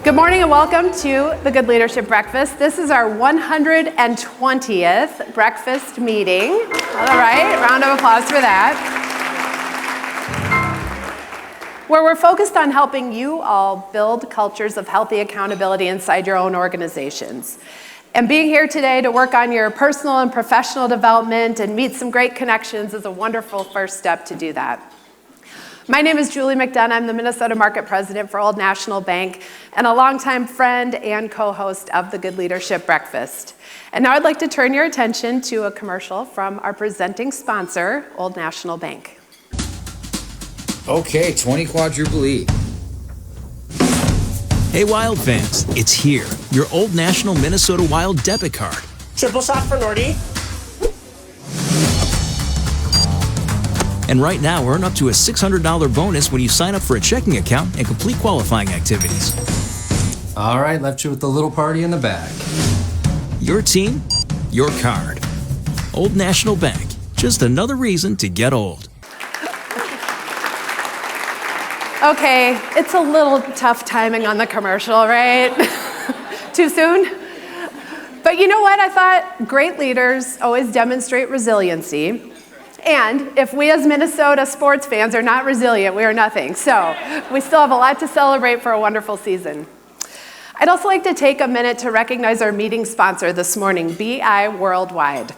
Good morning and welcome to the Good Leadership Breakfast. This is our 120th breakfast meeting. All right, round of applause for that. Where we're focused on helping you all build cultures of healthy accountability inside your own organizations. And being here today to work on your personal and professional development and meet some great connections is a wonderful first step to do that. My name is Julie McDonough. I'm the Minnesota Market President for Old National Bank and a longtime friend and co-host of the Good Leadership Breakfast. And now I'd like to turn your attention to a commercial from our presenting sponsor, Old National Bank. Okay, 20 quadruple. Hey Wild fans, it's here, your Old National Minnesota Wild debit card. Triple shot for Nordy. And right now, earn up to a $600 bonus when you sign up for a checking account and complete qualifying activities. All right, left you with the little party in the back. Your team, your card. Old National Bank, just another reason to get old. Okay, it's a little tough timing on the commercial, right? Too soon? But you know what? I thought great leaders always demonstrate resiliency. And if we as Minnesota sports fans are not resilient, we are nothing. So we still have a lot to celebrate for a wonderful season. I'd also like to take a minute to recognize our meeting sponsor this morning, BI Worldwide.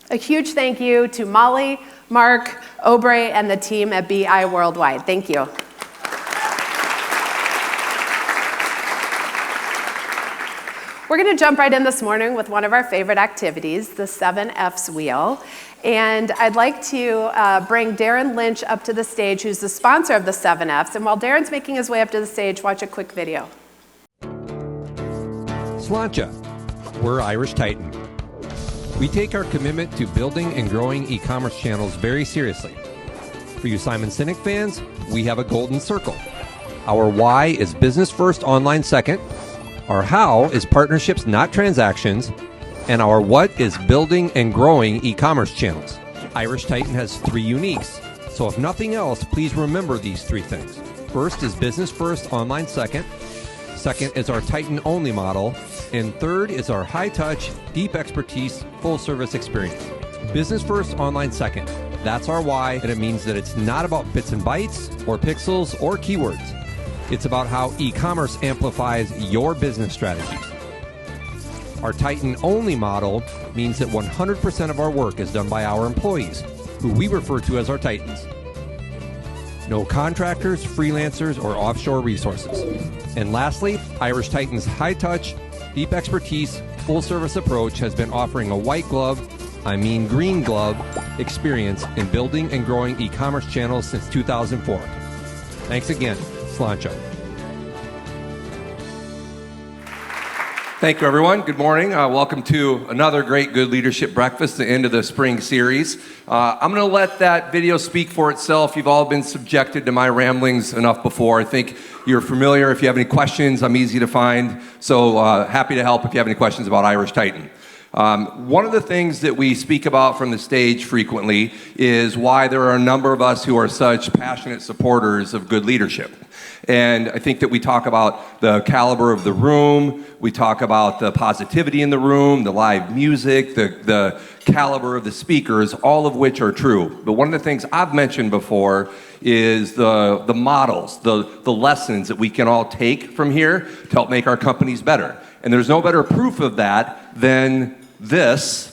A huge thank you to Molly, Mark, Obrey, and the team at BI Worldwide. Thank you. We're going to jump right in this morning with one of our favorite activities, the 7Fs wheel. And I'd like to bring Darren Lynch up to the stage, who's the sponsor of the 7Fs. And while Darren's making his way up to the stage, watch a quick video. Sláinte. We're Irish Titan. We take our commitment to building and growing e-commerce channels very seriously. For you Simon Sinek fans, we have a golden circle. Our why is business first, online second. Our how is partnerships, not transactions. And our what is building and growing e-commerce channels. Irish Titan has 3 uniques. So if nothing else, please remember these 3 things. First is business first, online second. Second is our Titan only model. And third is our high touch, deep expertise, full service experience. Business first, online second. That's our why, and it means that it's not about bits and bytes or pixels or keywords. It's about how e-commerce amplifies your business strategies. Our Titan-only model means that 100% of our work is done by our employees, who we refer to as our Titans. No contractors, freelancers, or offshore resources. And lastly, Irish Titan's high-touch, deep expertise, full-service approach has been offering a white glove, green glove, experience in building and growing e-commerce channels since 2004. Thanks again. Sláinte. Thank you, everyone. Good morning. Welcome to another great Good Leadership Breakfast, the end of the spring series. I'm going to let that video speak for itself. You've all been subjected to my ramblings enough before. I think you're familiar. If you have any questions, I'm easy to find. So happy to help if you have any questions about Irish Titan. One of the things that we speak about from the stage frequently is why there are a number of us who are such passionate supporters of good leadership. And I think that we talk about the caliber of the room, we talk about the positivity in the room, the live music, the caliber of the speakers, all of which are true. But one of the things I've mentioned before is the models, the lessons that we can all take from here to help make our companies better. And there's no better proof of that than this,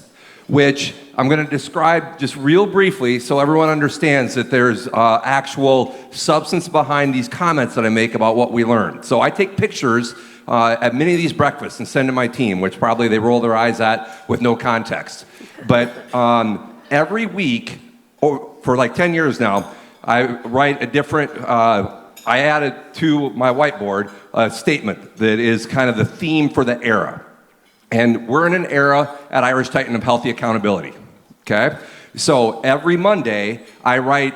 which I'm going to describe just real briefly so everyone understands that there's actual substance behind these comments that I make about what we learned. So I take pictures at many of these breakfasts and send to my team, which probably they roll their eyes at with no context. But every week, for like 10 years now, I write a different, I added to my whiteboard a statement that is kind of the theme for the era. And we're in an era at Irish Titan of healthy accountability, okay? So every Monday, I write,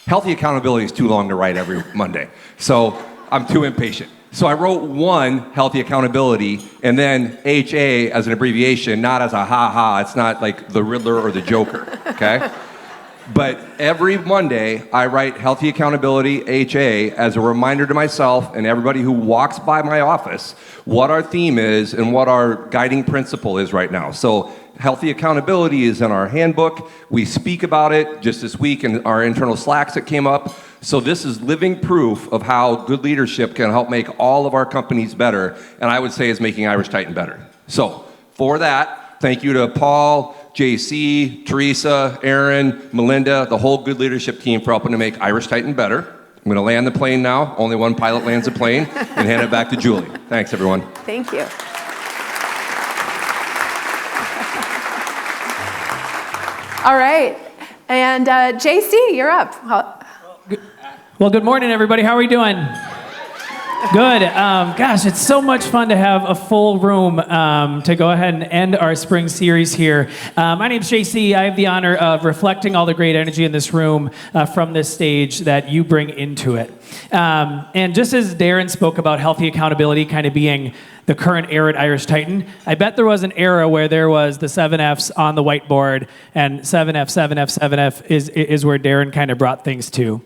healthy accountability is too long to write every Monday. So I'm too impatient. So I wrote one, healthy accountability, and then HA as an abbreviation, not as a ha-ha. It's not like the Riddler or the Joker, okay? But every Monday, I write Healthy Accountability HA as a reminder to myself and everybody who walks by my office what our theme is and what our guiding principle is right now. So Healthy Accountability is in our handbook. We speak about it just this week in our internal Slacks that came up. So this is living proof of how good leadership can help make all of our companies better, and I would say is making Irish Titan better. So for that, thank you to Paul, JC, Teresa, Aaron, Melinda, the whole good leadership team for helping to make Irish Titan better. I'm going to land the plane now. Only one pilot lands a plane, and hand it back to Julie. Thanks, everyone. Thank you. All right, and JC, you're up. Well, good morning, everybody. How are we doing? Good. Gosh, it's so much fun to have a full room to go ahead and end our spring series here. My name's JC. I have the honor of reflecting all the great energy in this room from this stage that you bring into it. And just as Darren spoke about healthy accountability kind of being the current era at Irish Titan, I bet there was an era where there was the 7Fs on the whiteboard, and 7F, 7F, 7F is where Darren kind of brought things to.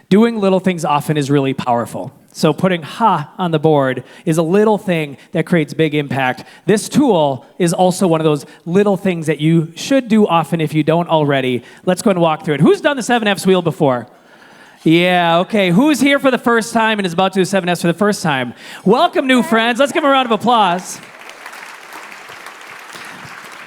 Doing little things often is really powerful. So putting ha on the board is a little thing that creates big impact. This tool is also one of those little things that you should do often if you don't already. Let's go and walk through it. Who's done the 7Fs wheel before? Yeah, okay. Who's here for the first time and is about to do 7Fs for the first time? Welcome, new friends. Let's give them a round of applause.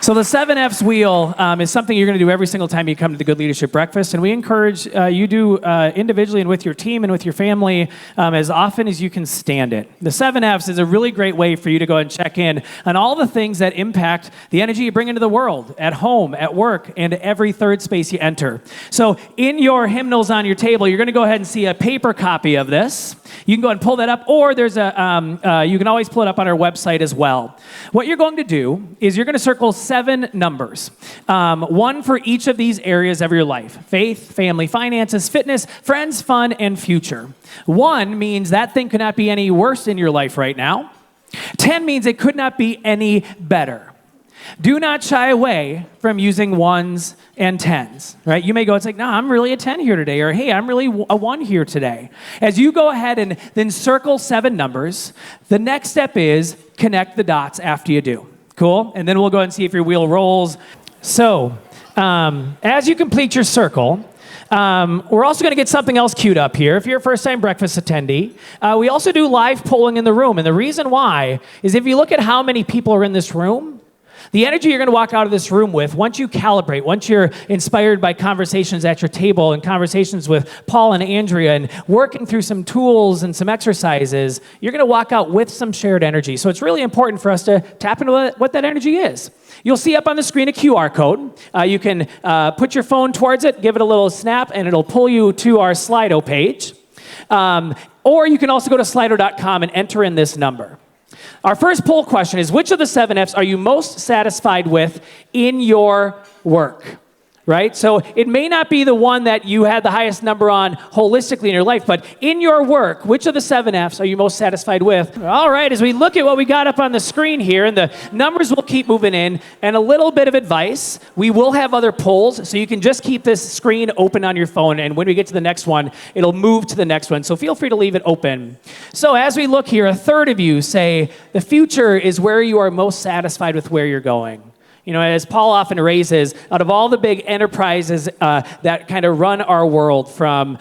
So the 7Fs wheel is something you're going to do every single time you come to the Good Leadership Breakfast, and we encourage you do individually and with your team and with your family as often as you can stand it. The 7Fs is a really great way for you to go and check in on all the things that impact the energy you bring into the world, at home, at work, and every third space you enter. So in your hymnals on your table, you're going to go ahead and see a paper copy of this. You can go and pull that up, or there's you can always pull it up on our website as well. What you're going to do is you're going to circle 7 numbers, one for each of these areas of your life: faith, family, finances, fitness, friends, fun, and future. 1 means that thing could not be any worse in your life right now. 10 means it could not be any better. Do not shy away from using 1s and 10s, right? You may go, it's like, no, I'm really a 10 here today, or hey, I'm really a 1 here today. As you go ahead and then circle 7 numbers, the next step is connect the dots after you do. Cool? And then we'll go ahead and see if your wheel rolls. So, as you complete your circle, we're also going to get something else queued up here. If you're a first-time breakfast attendee, we also do live polling in the room. And the reason why is if you look at how many people are in this room, the energy you're going to walk out of this room with, once you calibrate, once you're inspired by conversations at your table and conversations with Paul and Andrea and working through some tools and some exercises, you're going to walk out with some shared energy. So it's really important for us to tap into what that energy is. You'll see up on the screen a QR code. You can put your phone towards it, give it a little snap, and it'll pull you to our Slido page. Or you can also go to slido.com and enter in this number. Our first poll question is, which of the 7Fs are you most satisfied with in your work? Right? So it may not be the one that you had the highest number on holistically in your life, but in your work, which of the 7Fs are you most satisfied with? All right, as we look at what we got up on the screen here, and the numbers will keep moving in, and a little bit of advice, we will have other polls, so you can just keep this screen open on your phone, and when we get to the next one, it'll move to the next one, so feel free to leave it open. So as we look here, a third of you say the future is where you are most satisfied with where you're going. You know, as Paul often raises, out of all the big enterprises that kind of run our world, from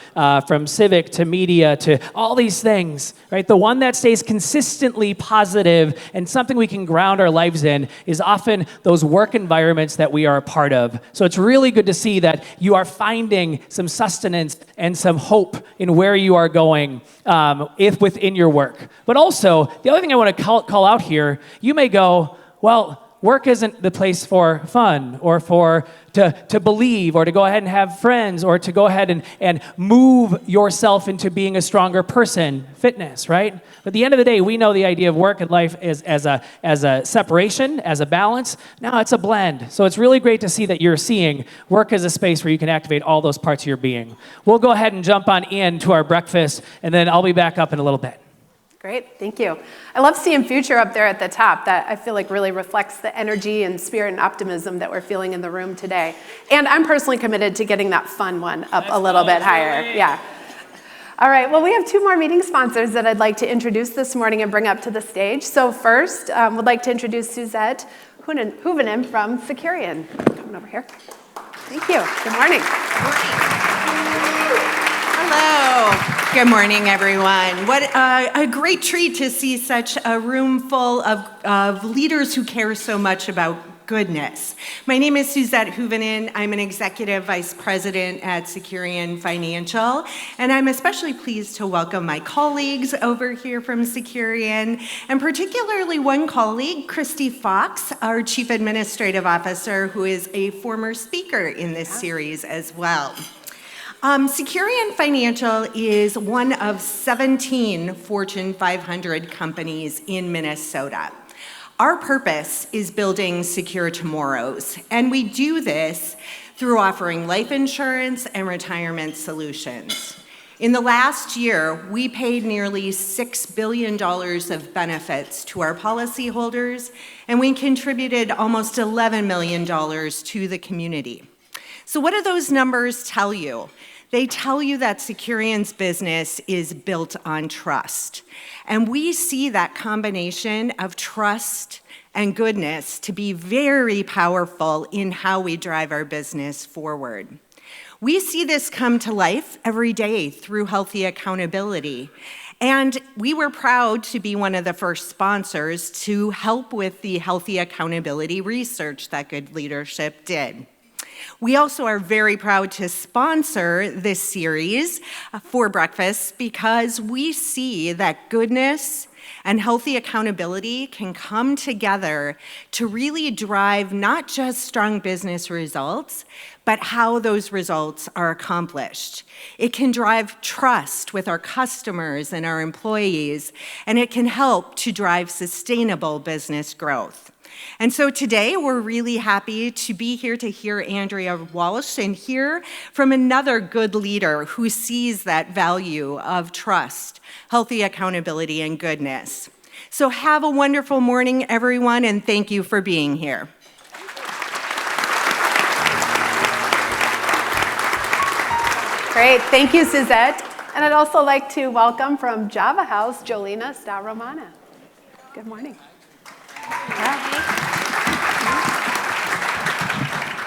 civic to media to all these things, right? The one that stays consistently positive and something we can ground our lives in is often those work environments that we are a part of. So it's really good to see that you are finding some sustenance and some hope in where you are going if within your work. But also, the other thing I want to call out here, you may go, well, work isn't the place for fun or to believe or to go ahead and have friends or to go ahead and move yourself into being a stronger person, fitness, right? But at the end of the day, we know the idea of work and life is as a separation, as a balance. Now it's a blend. So it's really great to see that you're seeing work as a space where you can activate all those parts of your being. We'll go ahead and jump on in to our breakfast, and then I'll be back up in a little bit. Great, thank you. I love seeing future up there at the top. That I feel like really reflects the energy and spirit and optimism that we're feeling in the room today. And I'm personally committed to getting that fun one up a little bit higher. Yeah. All right, well, we have 2 more meeting sponsors that I'd like to introduce this morning and bring up to the stage. So first, would like to introduce Suzette Huvenen from Securian. Coming over here. Thank you. Good morning. Hello. Good morning, everyone. What a great treat to see such a room full of leaders who care so much about goodness. My name is Suzette Huvenen. I'm an executive vice president at Securian Financial, and I'm especially pleased to welcome my colleagues over here from Securian, and particularly one colleague, Christy Fox, our chief administrative officer, who is a former speaker in this series as well. Securian Financial is one of 17 Fortune 500 companies in Minnesota. Our purpose is building secure tomorrows, and we do this through offering life insurance and retirement solutions. In the last year, we paid nearly $6 billion of benefits to our policyholders, and we contributed almost $11 million to the community. So what do those numbers tell you? They tell you that Securian's business is built on trust. And we see that combination of trust and goodness to be very powerful in how we drive our business forward. We see this come to life every day through healthy accountability. And we were proud to be one of the first sponsors to help with the healthy accountability research that Good Leadership did. We also are very proud to sponsor this series for breakfast because we see that goodness and healthy accountability can come together to really drive not just strong business results, but how those results are accomplished. It can drive trust with our customers and our employees, and it can help to drive sustainable business growth. And so today, we're really happy to be here to hear Andrea Walsh and hear from another good leader who sees that value of trust, healthy accountability, and goodness. So have a wonderful morning, everyone, and thank you for being here. Great, thank you, Suzette. And I'd also like to welcome from Java House, Jolina Staromana. Good morning.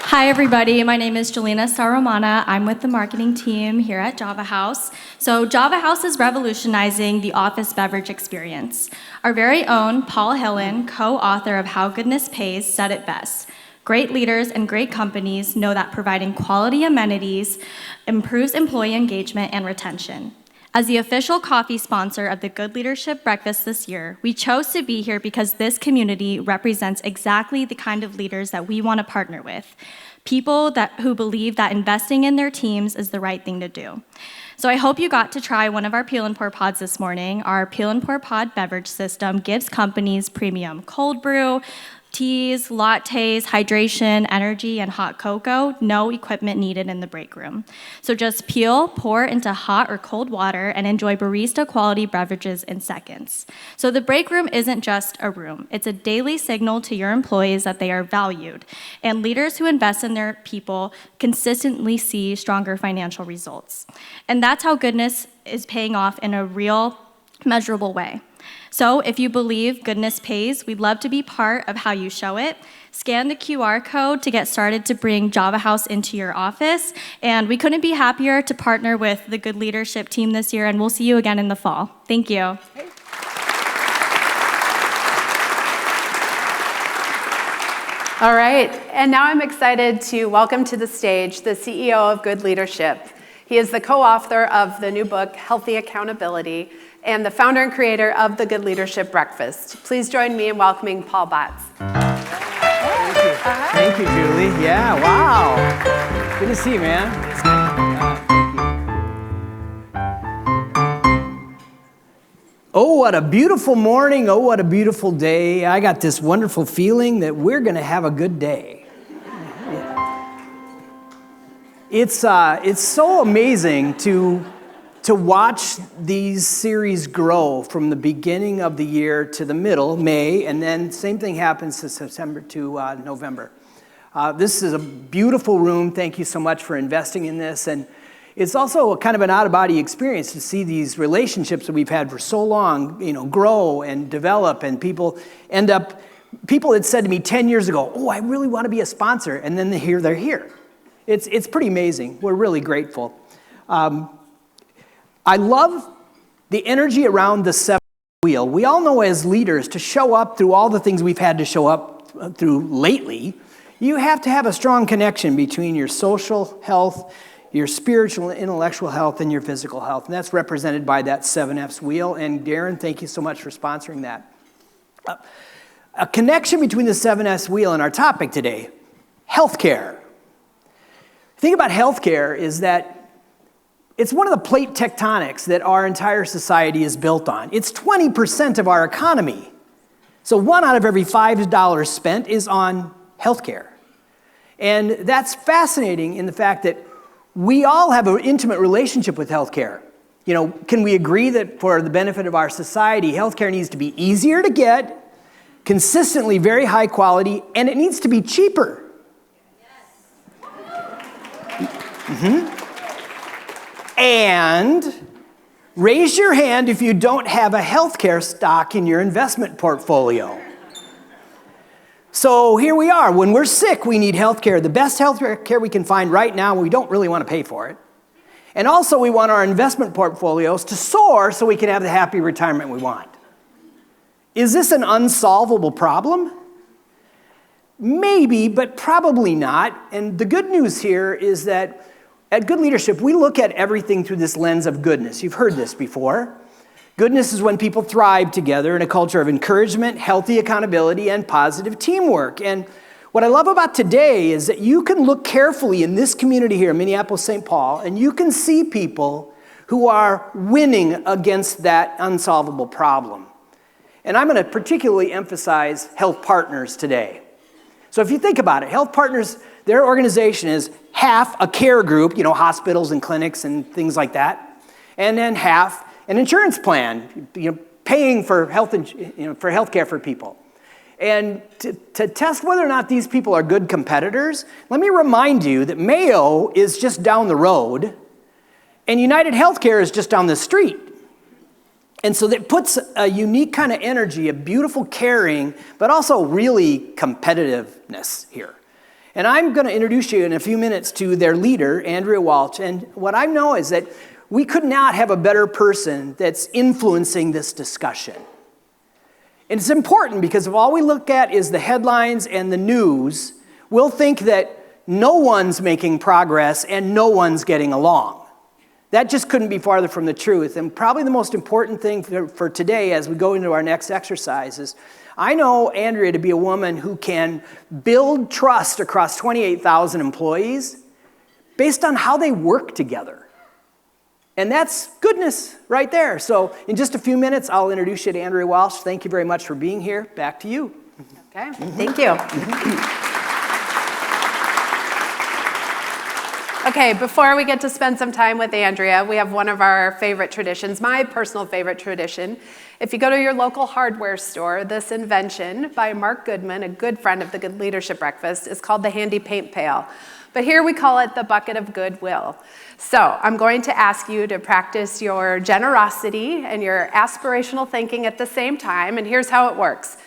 Hi, everybody. My name is Jolina Staromana. I'm with the marketing team here at Java House. So Java House is revolutionizing the office beverage experience. Our very own Paul Hillen, co-author of How Goodness Pays, said it best. Great leaders and great companies know that providing quality amenities improves employee engagement and retention. As the official coffee sponsor of the Good Leadership Breakfast this year, we chose to be here because this community represents exactly the kind of leaders that we want to partner with. People who believe that investing in their teams is the right thing to do. So I hope you got to try one of our Peel and Pour pods this morning. Our Peel and Pour pod beverage system gives companies premium cold brew, teas, lattes, hydration, energy, and hot cocoa, no equipment needed in the break room. So just peel, pour into hot or cold water, and enjoy barista quality beverages in seconds. So the break room isn't just a room. It's a daily signal to your employees that they are valued. And leaders who invest in their people consistently see stronger financial results. And that's how goodness is paying off in a real, measurable way. So if you believe goodness pays, we'd love to be part of how you show it. Scan the QR code to get started to bring Java House into your office. And we couldn't be happier to partner with the Good Leadership team this year, and we'll see you again in the fall. Thank you. All right, and now I'm excited to welcome to the stage the CEO of Good Leadership. He is the co-author of the new book, Healthy Accountability, and the founder and creator of the Good Leadership Breakfast. Please join me in welcoming Paul Batts. Thank you, Julie. Yeah, wow. Good to see you, man. Oh, what a beautiful morning. Oh, what a beautiful day. I got this wonderful feeling that we're going to have a good day. It's so amazing to to watch these series grow from the beginning of the year to the middle, May, and then same thing happens to September to November. This is a beautiful room. Thank you so much for investing in this. And it's also kind of an out-of-body experience to see these relationships that we've had for so long, grow and develop, and people had said to me 10 years ago, oh, I really want to be a sponsor, and then they're here. It's pretty amazing. We're really grateful. I love the energy around the 7 wheel. We all know as leaders, to show up through all the things we've had to show up through lately, you have to have a strong connection between your social health, your spiritual and intellectual health, and your physical health. And that's represented by that 7F's wheel. And Darren, thank you so much for sponsoring that. A connection between the 7F's wheel and our topic today, healthcare. The thing about healthcare is that it's one of the plate tectonics that our entire society is built on. It's 20% of our economy. So 1 out of every $5 spent is on healthcare. And that's fascinating in the fact that we all have an intimate relationship with healthcare. Can we agree that for the benefit of our society, healthcare needs to be easier to get, consistently very high quality, and it needs to be cheaper? And raise your hand if you don't have a healthcare stock in your investment portfolio. So here we are. When we're sick, we need healthcare. The best healthcare we can find right now, we don't really want to pay for it. And also we want our investment portfolios to soar so we can have the happy retirement we want. Is this an unsolvable problem? Maybe, but probably not. And the good news here is that at Good Leadership, we look at everything through this lens of goodness. You've heard this before. Goodness is when people thrive together in a culture of encouragement, healthy accountability, and positive teamwork. And what I love about today is that you can look carefully in this community here, Minneapolis, St. Paul, and you can see people who are winning against that unsolvable problem. And I'm going to particularly emphasize Health Partners today. So if you think about it, Health Partners, their organization is half a care group, hospitals and clinics and things like that, and then half an insurance plan, paying for for healthcare for people. And to test whether or not these people are good competitors, let me remind you that Mayo is just down the road, and United Healthcare is just down the street. And so that puts a unique kind of energy, a beautiful caring, but also really competitiveness here. And I'm going to introduce you in a few minutes to their leader, Andrea Walsh. And what I know is that we could not have a better person that's influencing this discussion. And it's important because if all we look at is the headlines and the news, we'll think that no one's making progress and no one's getting along. That just couldn't be farther from the truth. And probably the most important thing for today as we go into our next exercise is I know Andrea to be a woman who can build trust across 28,000 employees based on how they work together. And that's goodness right there. So in just a few minutes, I'll introduce you to Andrea Walsh. Thank you very much for being here. Back to you. Okay, thank you. Okay, before we get to spend some time with Andrea, we have one of our favorite traditions, my personal favorite tradition. If you go to your local hardware store, this invention by Mark Goodman, a good friend of the Good Leadership Breakfast, is called the Handy Paint Pail. But here we call it the bucket of goodwill. So I'm going to ask you to practice your generosity and your aspirational thinking at the same time, and here's how it works.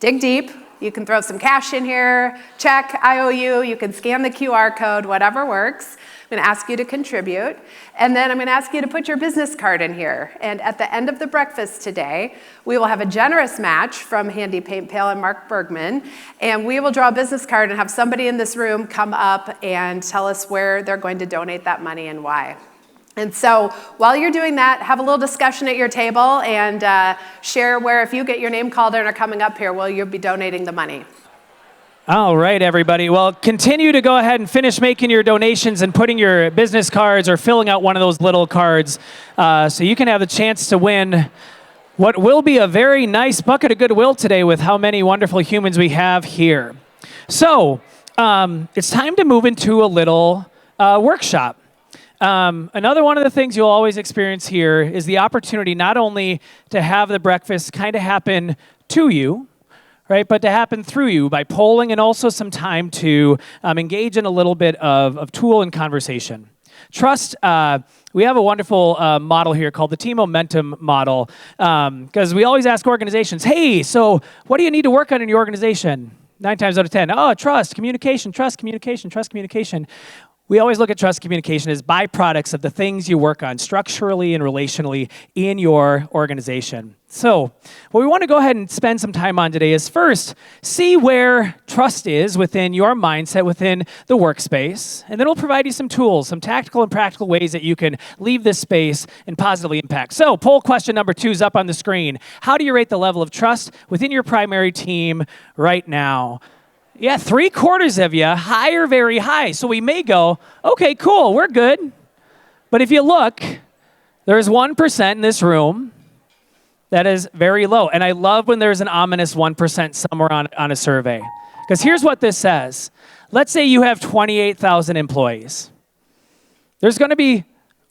Dig deep. You can throw some cash in here, check, IOU, you can scan the QR code, whatever works. I'm going to ask you to contribute, and then I'm going to ask you to put your business card in here. And at the end of the breakfast today, we will have a generous match from Handy Paint Pail and Mark Bergman, and we will draw a business card and have somebody in this room come up and tell us where they're going to donate that money and why. And so while you're doing that, have a little discussion at your table and share where if you get your name called in or coming up here, well, you'll be donating the money. All right, everybody. Well, continue to go ahead and finish making your donations and putting your business cards or filling out one of those little cards so you can have the chance to win what will be a very nice bucket of goodwill today with how many wonderful humans we have here. So it's time to move into a little workshop. Another one of the things you'll always experience here is the opportunity not only to have the breakfast kind of happen to you, right, but to happen through you by polling and also some time to engage in a little bit of tool and conversation. Trust, we have a wonderful model here called the team momentum model, because we always ask organizations, hey, so what do you need to work on in your organization? 9 times out of 10, trust, communication, trust, communication, trust, communication. We always look at trust communication as byproducts of the things you work on structurally and relationally in your organization. So what we want to go ahead and spend some time on today is first, see where trust is within your mindset, within the workspace, and then we'll provide you some tools, some tactical and practical ways that you can leave this space and positively impact. So poll question number 2 is up on the screen. How do you rate the level of trust within your primary team right now? Yeah, 3/4 of you, high or very high. So we may go, okay, cool, we're good. But if you look, there's 1% in this room that is very low. And I love when there's an ominous 1% somewhere on a survey. Because here's what this says. Let's say you have 28,000 employees. There's going to be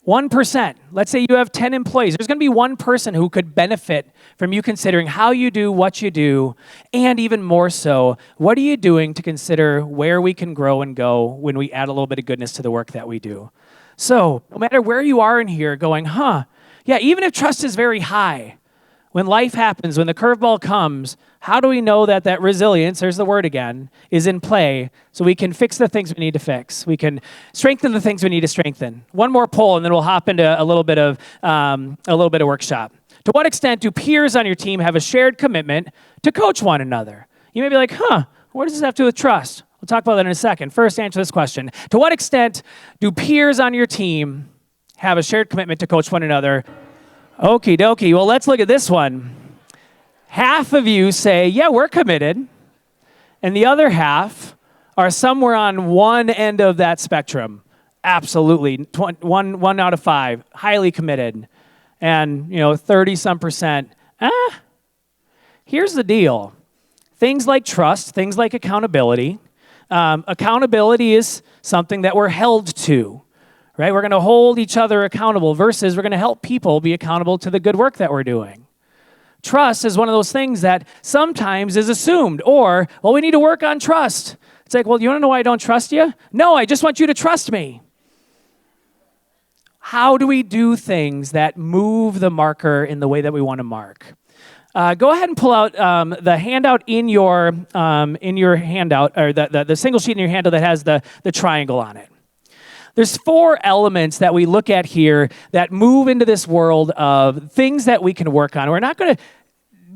1%. Let's say you have 10 employees. There's going to be one person who could benefit from you considering how you do what you do, and even more so, what are you doing to consider where we can grow and go when we add a little bit of goodness to the work that we do. So no matter where you are in here going, yeah, even if trust is very high, when life happens, when the curveball comes, how do we know that resilience, there's the word again, is in play so we can fix the things we need to fix? We can strengthen the things we need to strengthen. One more poll, and then we'll hop into a little bit of workshop. To what extent do peers on your team have a shared commitment to coach one another? You may be like, what does this have to do with trust? We'll talk about that in a second. First, answer this question. To what extent do peers on your team have a shared commitment to coach one another? Okie dokie. Well, let's look at this one. Half of you say, yeah, we're committed. And the other half are somewhere on one end of that spectrum. Absolutely. One out of 5, highly committed. And, 30-some%. Here's the deal. Things like trust, things like accountability. Accountability is something that we're held to. Right? We're going to hold each other accountable versus we're going to help people be accountable to the good work that we're doing. Trust is one of those things that sometimes is assumed, or, well, we need to work on trust. It's like, well, you want to know why I don't trust you? No, I just want you to trust me. How do we do things that move the marker in the way that we want to mark? Go ahead and pull out the handout in your handout, or the single sheet in your handout that has the triangle on it. There's 4 elements that we look at here that move into this world of things that we can work on. We're not going to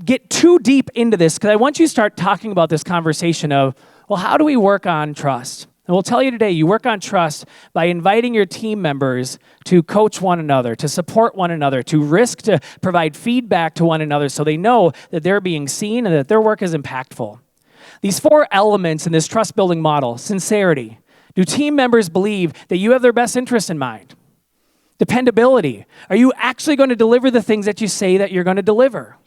get too deep into this because I want you to start talking about this conversation of, well, how do we work on trust? And we'll tell you today, you work on trust by inviting your team members to coach one another, to support one another, to risk to provide feedback to one another so they know that they're being seen and that their work is impactful. These 4 elements in this trust-building model: sincerity. Do team members believe that you have their best interest in mind? Dependability. Are you actually going to deliver the things that you say that you're going to deliver?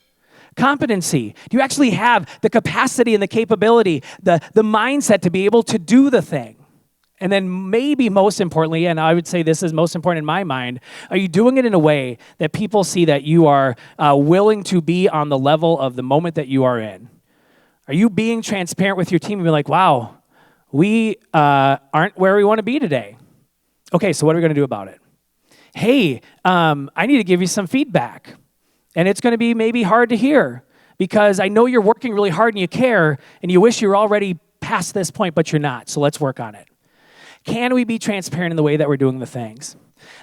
Competency. Do you actually have the capacity and the capability, the mindset to be able to do the thing? And then maybe most importantly, and I would say this is most important in my mind, are you doing it in a way that people see that you are willing to be on the level of the moment that you are in? Are you being transparent with your team and be like, wow, we aren't where we want to be today. Okay, so what are we going to do about it? Hey, I need to give you some feedback. And it's going to be maybe hard to hear because I know you're working really hard and you care and you wish you were already past this point, but you're not. So let's work on it. Can we be transparent in the way that we're doing the things?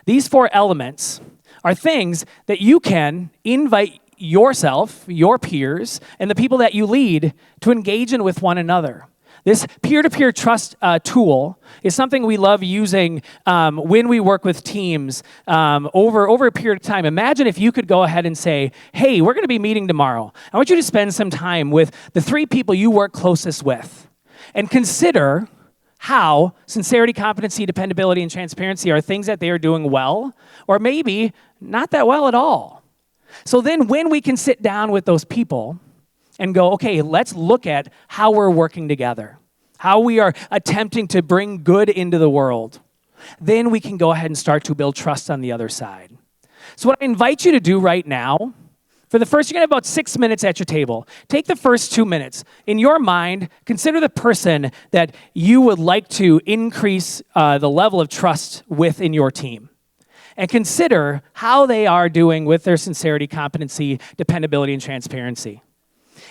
These 4 elements are things that you can invite yourself, your peers, and the people that you lead to engage in with one another. This peer-to-peer trust tool is something we love using when we work with teams over a period of time. Imagine if you could go ahead and say, hey, we're going to be meeting tomorrow. I want you to spend some time with the 3 people you work closest with and consider how sincerity, competency, dependability, and transparency are things that they are doing well or maybe not that well at all. So then when we can sit down with those people and go, okay, let's look at how we're working together, how we are attempting to bring good into the world. then we can go ahead and start to build trust on the other side. So what I invite you to do right now, for the first, you're gonna have about 6 minutes at your table. Take the first 2 minutes. In your mind, consider the person that you would like to increase the level of trust with in your team. And consider how they are doing with their sincerity, competency, dependability, and transparency.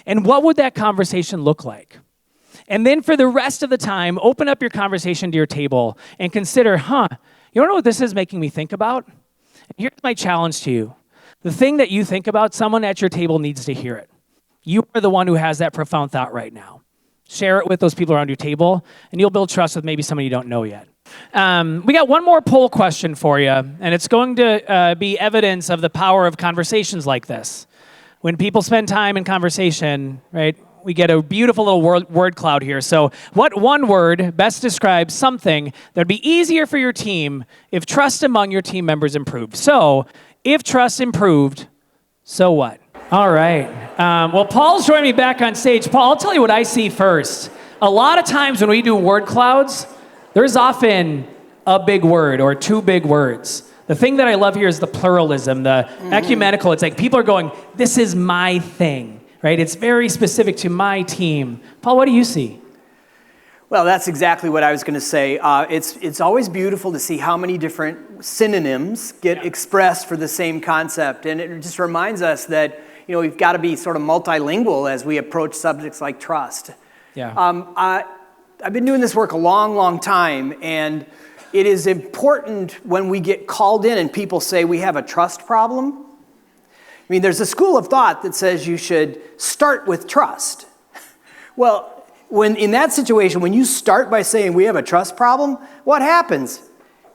And what would that conversation look like? And then for the rest of the time, open up your conversation to your table and consider, you don't know what this is making me think about? Here's my challenge to you. The thing that you think about, someone at your table needs to hear it. You are the one who has that profound thought right now. Share it with those people around your table, and you'll build trust with maybe someone you don't know yet. We got one more poll question for you, and it's going to be evidence of the power of conversations like this. When people spend time in conversation, right, we get a beautiful little word cloud here. So what one word best describes something that would be easier for your team if trust among your team members improved? So if trust improved, so what? All right. Well, Paul's joining me back on stage. Paul, I'll tell you what I see first. A lot of times when we do word clouds, there's often a big word or two big words. The thing that I love here is the pluralism, the ecumenical. It's like people are going, this is my thing, right? It's very specific to my team. Paul, what do you see? Well, that's exactly what I was going to say. It's always beautiful to see how many different synonyms get expressed for the same concept. And it just reminds us that, we've got to be sort of multilingual as we approach subjects like trust. Yeah. I've been doing this work a long, long time, and it is important when we get called in and people say we have a trust problem. I mean, there's a school of thought that says you should start with trust. Well, when in that situation, when you start by saying we have a trust problem, what happens?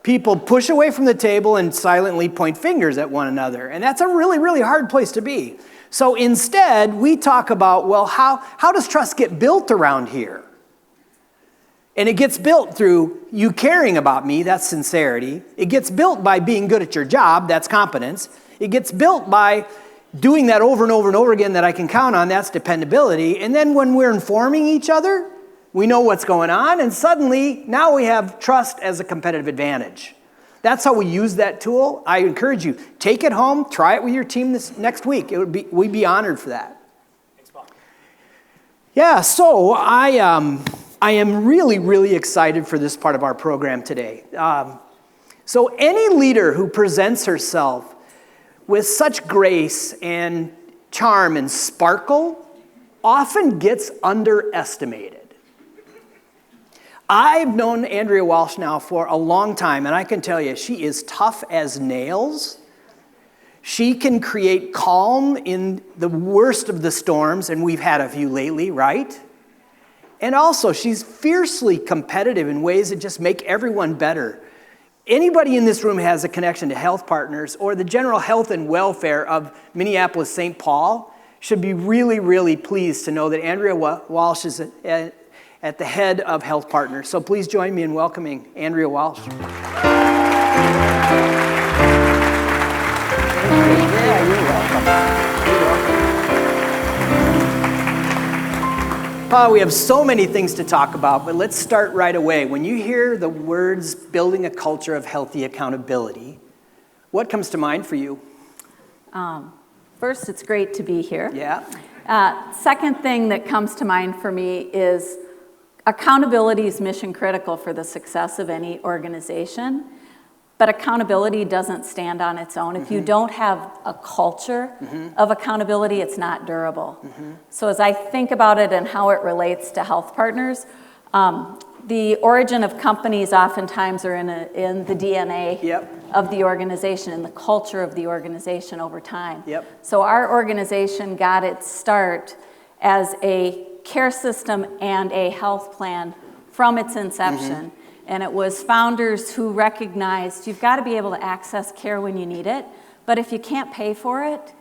People push away from the table and silently point fingers at one another. And that's a really, really hard place to be. So instead, we talk about, well, how does trust get built around here? And it gets built through you caring about me, that's sincerity. It gets built by being good at your job, that's competence. It gets built by doing that over and over and over again that I can count on, that's dependability. And then when we're informing each other, we know what's going on, and suddenly now we have trust as a competitive advantage. That's how we use that tool. I encourage you, take it home, try it with your team this next week. We'd be honored for that. Thanks, Paul. Yeah, so I am really, really excited for this part of our program today. So any leader who presents herself with such grace and charm and sparkle often gets underestimated. I've known Andrea Walsh now for a long time, and I can tell you, she is tough as nails. She can create calm in the worst of the storms, and we've had a few lately, right? And also, she's fiercely competitive in ways that just make everyone better. Anybody in this room has a connection to Health Partners or the general health and welfare of Minneapolis-St. Paul should be really, really pleased to know that Andrea Walsh is at the head of Health Partners. So please join me in welcoming Andrea Walsh. Yeah, you're welcome. We have so many things to talk about, but let's start right away. When you hear the words building a culture of healthy accountability, what comes to mind for you? First, it's great to be here. Yeah. Second thing that comes to mind for me is accountability is mission critical for the success of any organization, but accountability doesn't stand on its own. If you don't have a culture of accountability, it's not durable. So as I think about it and how it relates to Health Partners, the origin of companies oftentimes are in the DNA of the organization and the culture of the organization over time. So our organization got its start as a care system and a health plan from its inception. And it was founders who recognized you've got to be able to access care when you need it, but if you can't pay for it,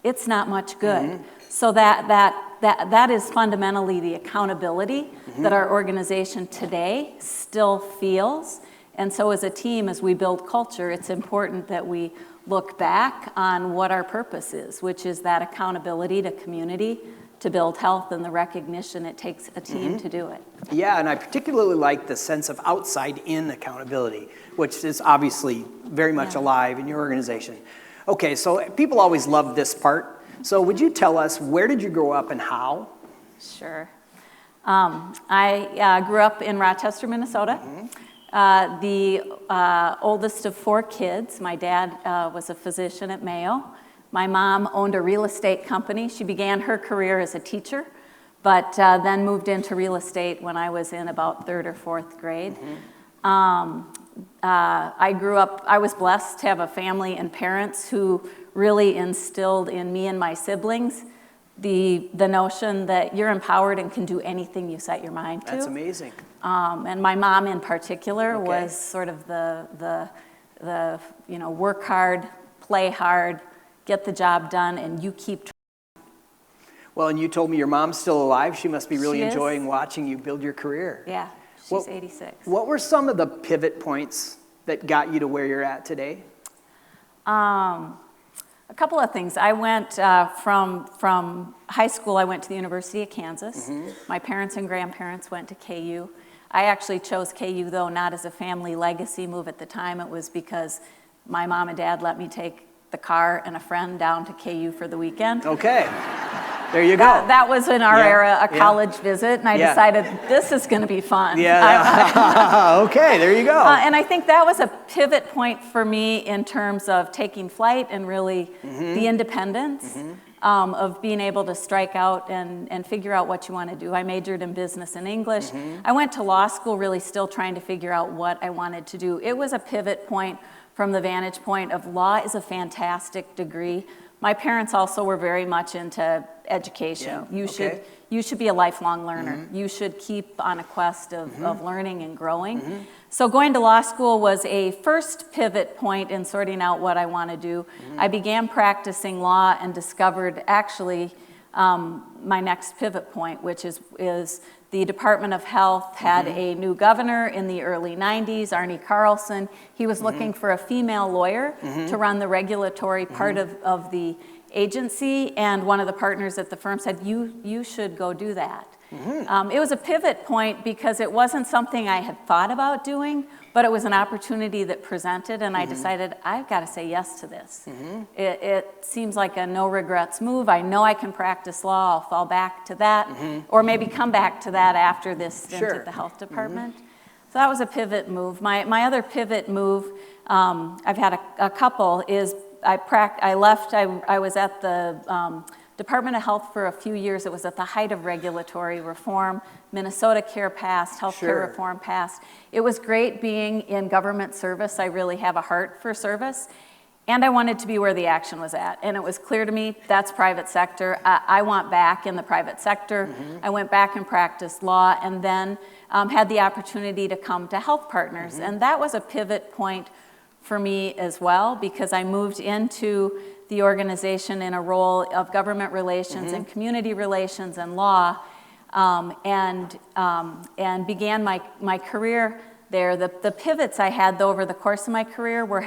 it's not much good. So that is fundamentally the accountability that our organization today still feels. And so as a team, as we build culture, it's important that we look back on what our purpose is, which is that accountability to community, to build health and the recognition it takes a team to do it. Yeah, and I particularly like the sense of outside-in accountability, which is obviously very much alive in your organization. Okay, so people always love this part. So would you tell us, where did you grow up and how? Sure. I grew up in Rochester, Minnesota. The oldest of 4 kids. My dad was a physician at Mayo. My mom owned a real estate company. She began her career as a teacher, but then moved into real estate when I was in about 3rd or 4th grade. I grew up, I was blessed to have a family and parents who really instilled in me and my siblings the notion that you're empowered and can do anything you set your mind to. That's amazing. And my mom in particular was sort of the work hard, play hard, get the job done, and you keep trying. Well, and you told me your mom's still alive. She must be really She is. enjoying watching you build your career. Yeah, she's 86. What were some of the pivot points that got you to where you're at today? A couple of things. I went from high school, I went to the University of Kansas. My parents and grandparents went to KU. I actually chose KU, though, not as a family legacy move at the time. It was because my mom and dad let me take the car and a friend down to KU for the weekend. Okay, there you go. That was in our era, a college visit, and I decided this is going to be fun. Okay, there you go. And I think that was a pivot point for me in terms of taking flight and really the independence of being able to strike out and figure out what you want to do. I majored in business and English. I went to law school really still trying to figure out what I wanted to do. It was a pivot point from the vantage point of law is a fantastic degree. My parents also were very much into education. You should be a lifelong learner. You should keep on a quest of learning and growing. So going to law school was a first pivot point in sorting out what I want to do. I began practicing law and discovered actually my next pivot point, which is the Department of Health had a new governor in the early 90s, Arnie Carlson. He was looking for a female lawyer to run the regulatory part of the agency, and one of the partners at the firm said, you should go do that. It was a pivot point because it wasn't something I had thought about doing, but it was an opportunity that presented, and I decided, I've got to say yes to this. It seems like a no regrets move. I know I can practice law. I'll fall back to that, or maybe come back to that after this stint at the health department. So that was a pivot move. My other pivot move, I've had a couple, is I left, I was at the Department of Health for a few years. It was at the height of regulatory reform. Minnesota Care passed, healthcare reform passed. It was great being in government service. I really have a heart for service. And I wanted to be where the action was at. And it was clear to me that's private sector. I want back in the private sector. I went back and practiced law, and then had the opportunity to come to Health Partners. And that was a pivot point for me as well, because I moved into the organization in a role of government relations and community relations and law, and began my career there. The pivots I had, though, over the course of my career were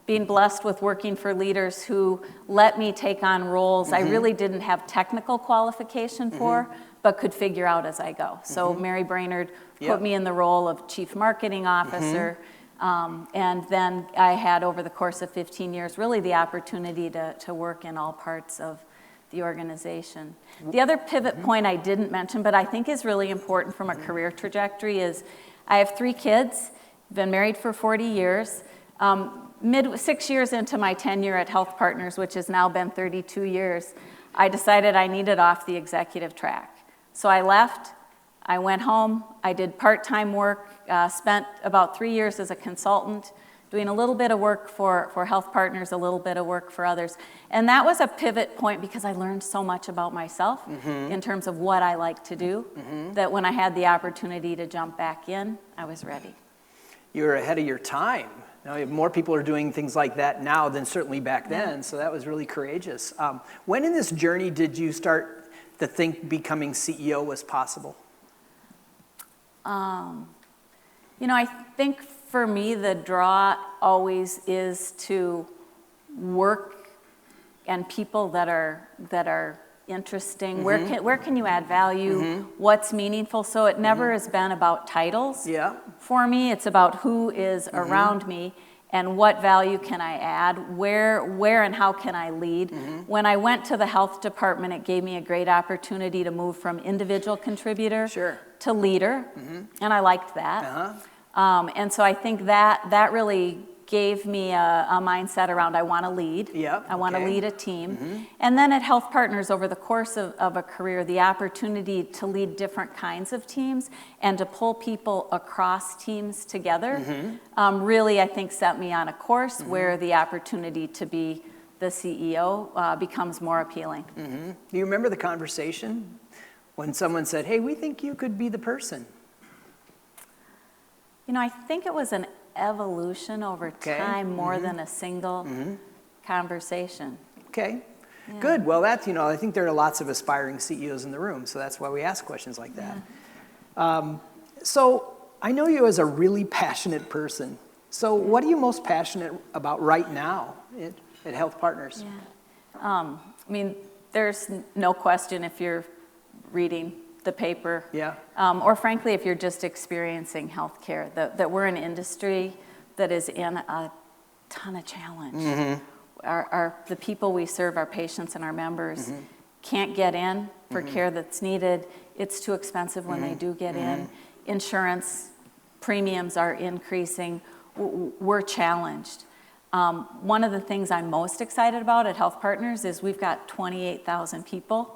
being blessed with working for leaders who let me take on roles I really didn't have technical qualification for, but could figure out as I go. So Mary Brainerd put me in the role of Chief Marketing Officer. And then I had, over the course of 15 years, really the opportunity to work in all parts of the organization. The other pivot point I didn't mention, but I think is really important from a career trajectory, is I have 3 kids, been married for 40 years. 6 years into my tenure at Health Partners, which has now been 32 years, I decided I needed off the executive track. So I left. I went home, I did part-time work, spent about 3 years as a consultant, doing a little bit of work for Health Partners, a little bit of work for others. And that was a pivot point because I learned so much about myself in terms of what I like to do, that when I had the opportunity to jump back in, I was ready. You were ahead of your time. Now, more people are doing things like that now than certainly back then, so that was really courageous. When in this journey did you start to think becoming CEO was possible? I think for me, the draw always is to work and people that are interesting? Where can you add value? What's meaningful? So it never has been about titles. Yeah. For me, it's about who is around me and what value can I add, where and how can I lead. When I went to the health department, it gave me a great opportunity to move from individual contributor to leader, and I liked that. And so I think that really gave me a mindset around I want to lead. I want to lead a team. And then at Health Partners, over the course of a career, the opportunity to lead different kinds of teams and to pull people across teams together really, I think, set me on a course where the opportunity to be the CEO becomes more appealing. Do you remember the conversation when someone said, hey, we think you could be the person? You know, I think it was an evolution over time more than a single conversation. Okay, good. Well, that's, I think there are lots of aspiring CEOs in the room, so that's why we ask questions like that. So I know you as a really passionate person. So what are you most passionate about right now at Health Partners? I mean, there's no question if you're reading the paper, or frankly, if you're just experiencing healthcare, that we're an industry that is in a ton of challenge. The people we serve, our patients and our members, can't get in for care that's needed. It's too expensive when they do get in. Insurance premiums are increasing. We're challenged. One of the things I'm most excited about at Health Partners is we've got 28,000 people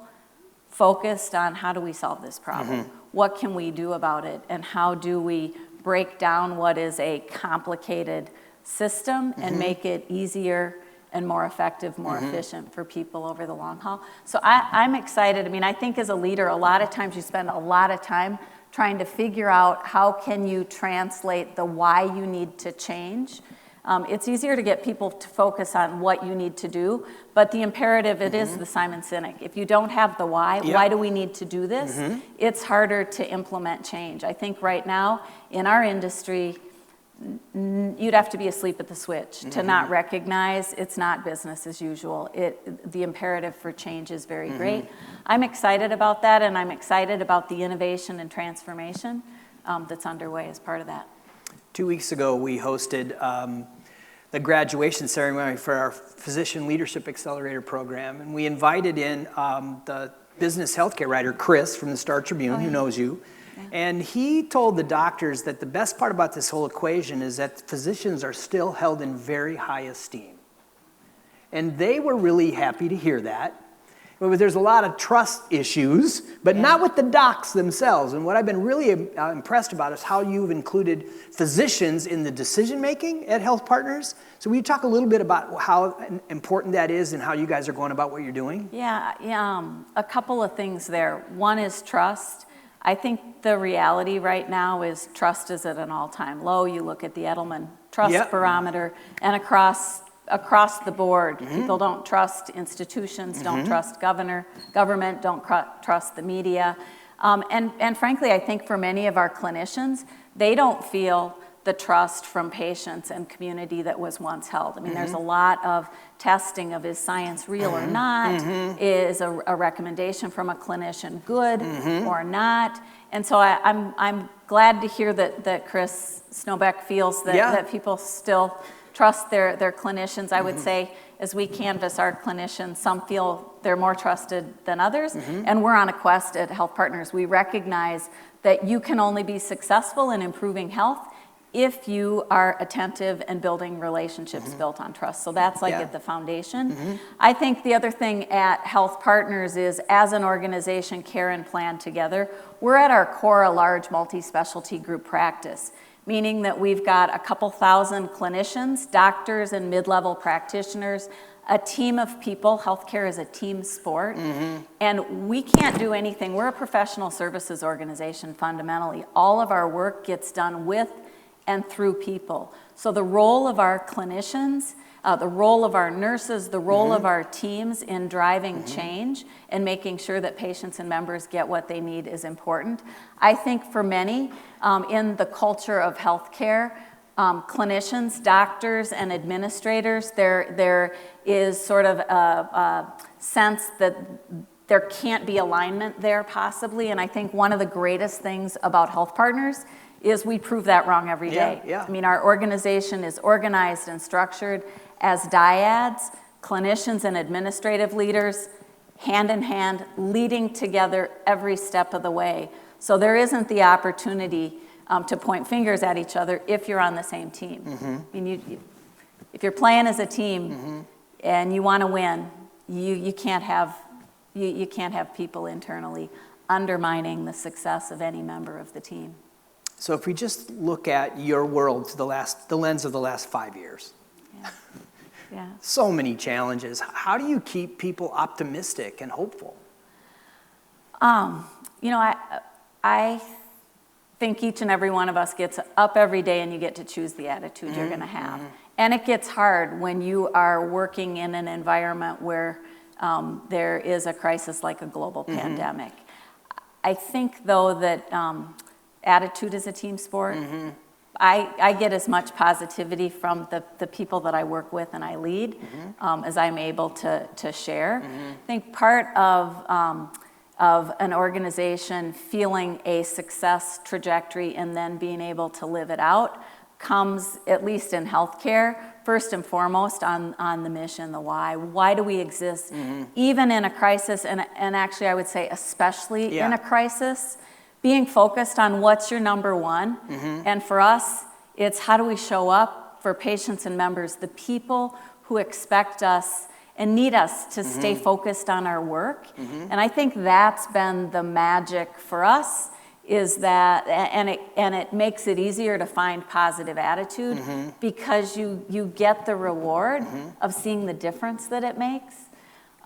focused on how do we solve this problem? What can we do about it? And how do we break down what is a complicated system and make it easier and more effective, more efficient for people over the long haul? So I'm excited. I mean, I think as a leader, a lot of times you spend a lot of time trying to figure out how can you translate the why you need to change. It's easier to get people to focus on what you need to do, but the imperative, it is the Simon Sinek. If you don't have the why do we need to do this? It's harder to implement change. I think right now in our industry, you'd have to be asleep at the switch to not recognize it's not business as usual. The imperative for change is very great. I'm excited about that, and I'm excited about the innovation and transformation that's underway as part of that. 2 weeks ago, we hosted the graduation ceremony for our Physician Leadership Accelerator program, and we invited in the business healthcare writer, Chris, from the Star Tribune, who knows you, and he told the doctors that the best part about this whole equation is that physicians are still held in very high esteem. And they were really happy to hear that. But there's a lot of trust issues, but not with the docs themselves. And what I've been really impressed about is how you've included physicians in the decision-making at Health Partners. So will you talk a little bit about how important that is and how you guys are going about what you're doing? A couple of things there. One is trust. I think the reality right now is trust is at an all-time low. You look at the Edelman Trust Barometer, and across the board, people don't trust institutions, don't trust government, don't trust the media. And frankly, I think for many of our clinicians, they don't feel the trust from patients and community that was once held. I mean, there's a lot of testing of is science real or not, is a recommendation from a clinician good or not. And so I'm glad to hear that Chris Snowbeck feels that people still trust their clinicians. I would say as we canvass our clinicians, some feel they're more trusted than others. And we're on a quest at Health Partners. We recognize that you can only be successful in improving health if you are attentive and building relationships built on trust. So that's at the foundation. I think the other thing at Health Partners is, as an organization, care and plan together, we're at our core a large multi-specialty group practice, meaning that we've got a couple thousand clinicians, doctors and mid-level practitioners, a team of people. Healthcare is a team sport, and we can't do anything. We're a professional services organization fundamentally. All of our work gets done with and through people. So the role of our clinicians, the role of our nurses, the role of our teams in driving change and making sure that patients and members get what they need is important. I think for many, in the culture of healthcare, clinicians, doctors, and administrators, there is sort of a sense that there can't be alignment there possibly. And I think one of the greatest things about Health Partners is we prove that wrong every day. Yeah. I mean, our organization is organized and structured as dyads, clinicians and administrative leaders, hand in hand, leading together every step of the way. So there isn't the opportunity to point fingers at each other if you're on the same team. I mean, if you're playing as a team and you want to win, you can't have people internally undermining the success of any member of the team. So if we just look at your world through the lens of the last 5 years, Yeah. so many challenges. How do you keep people optimistic and hopeful? You know, I think each and every one of us gets up every day and you get to choose the attitude you're going to have. And it gets hard when you are working in an environment where there is a crisis like a global pandemic. I think, though, that attitude is a team sport. I get as much positivity from the people that I work with and I lead as I'm able to share. I think part of an organization feeling a success trajectory and then being able to live it out comes, at least in healthcare, first and foremost on the mission, the why. Why do we exist? Even in a crisis, and actually I would say especially in a crisis, being focused on what's your number one. And for us, it's how do we show up for patients and members, the people who expect us and need us to stay focused on our work. And I think that's been the magic for us, is that, and it makes it easier to find positive attitude because you get the reward of seeing the difference that it makes.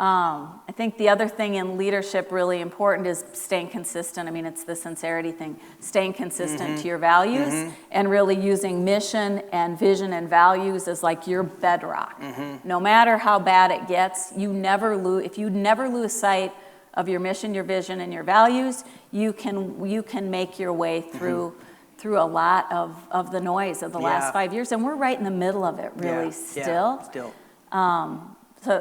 I think the other thing in leadership really important is staying consistent. I mean, it's the sincerity thing, staying consistent to your values and really using mission and vision and values as like your bedrock. No matter how bad it gets, if you never lose sight of your mission, your vision, and your values, you can make your way through a lot of the noise of the last 5 years. And we're right in the middle of it, really, still.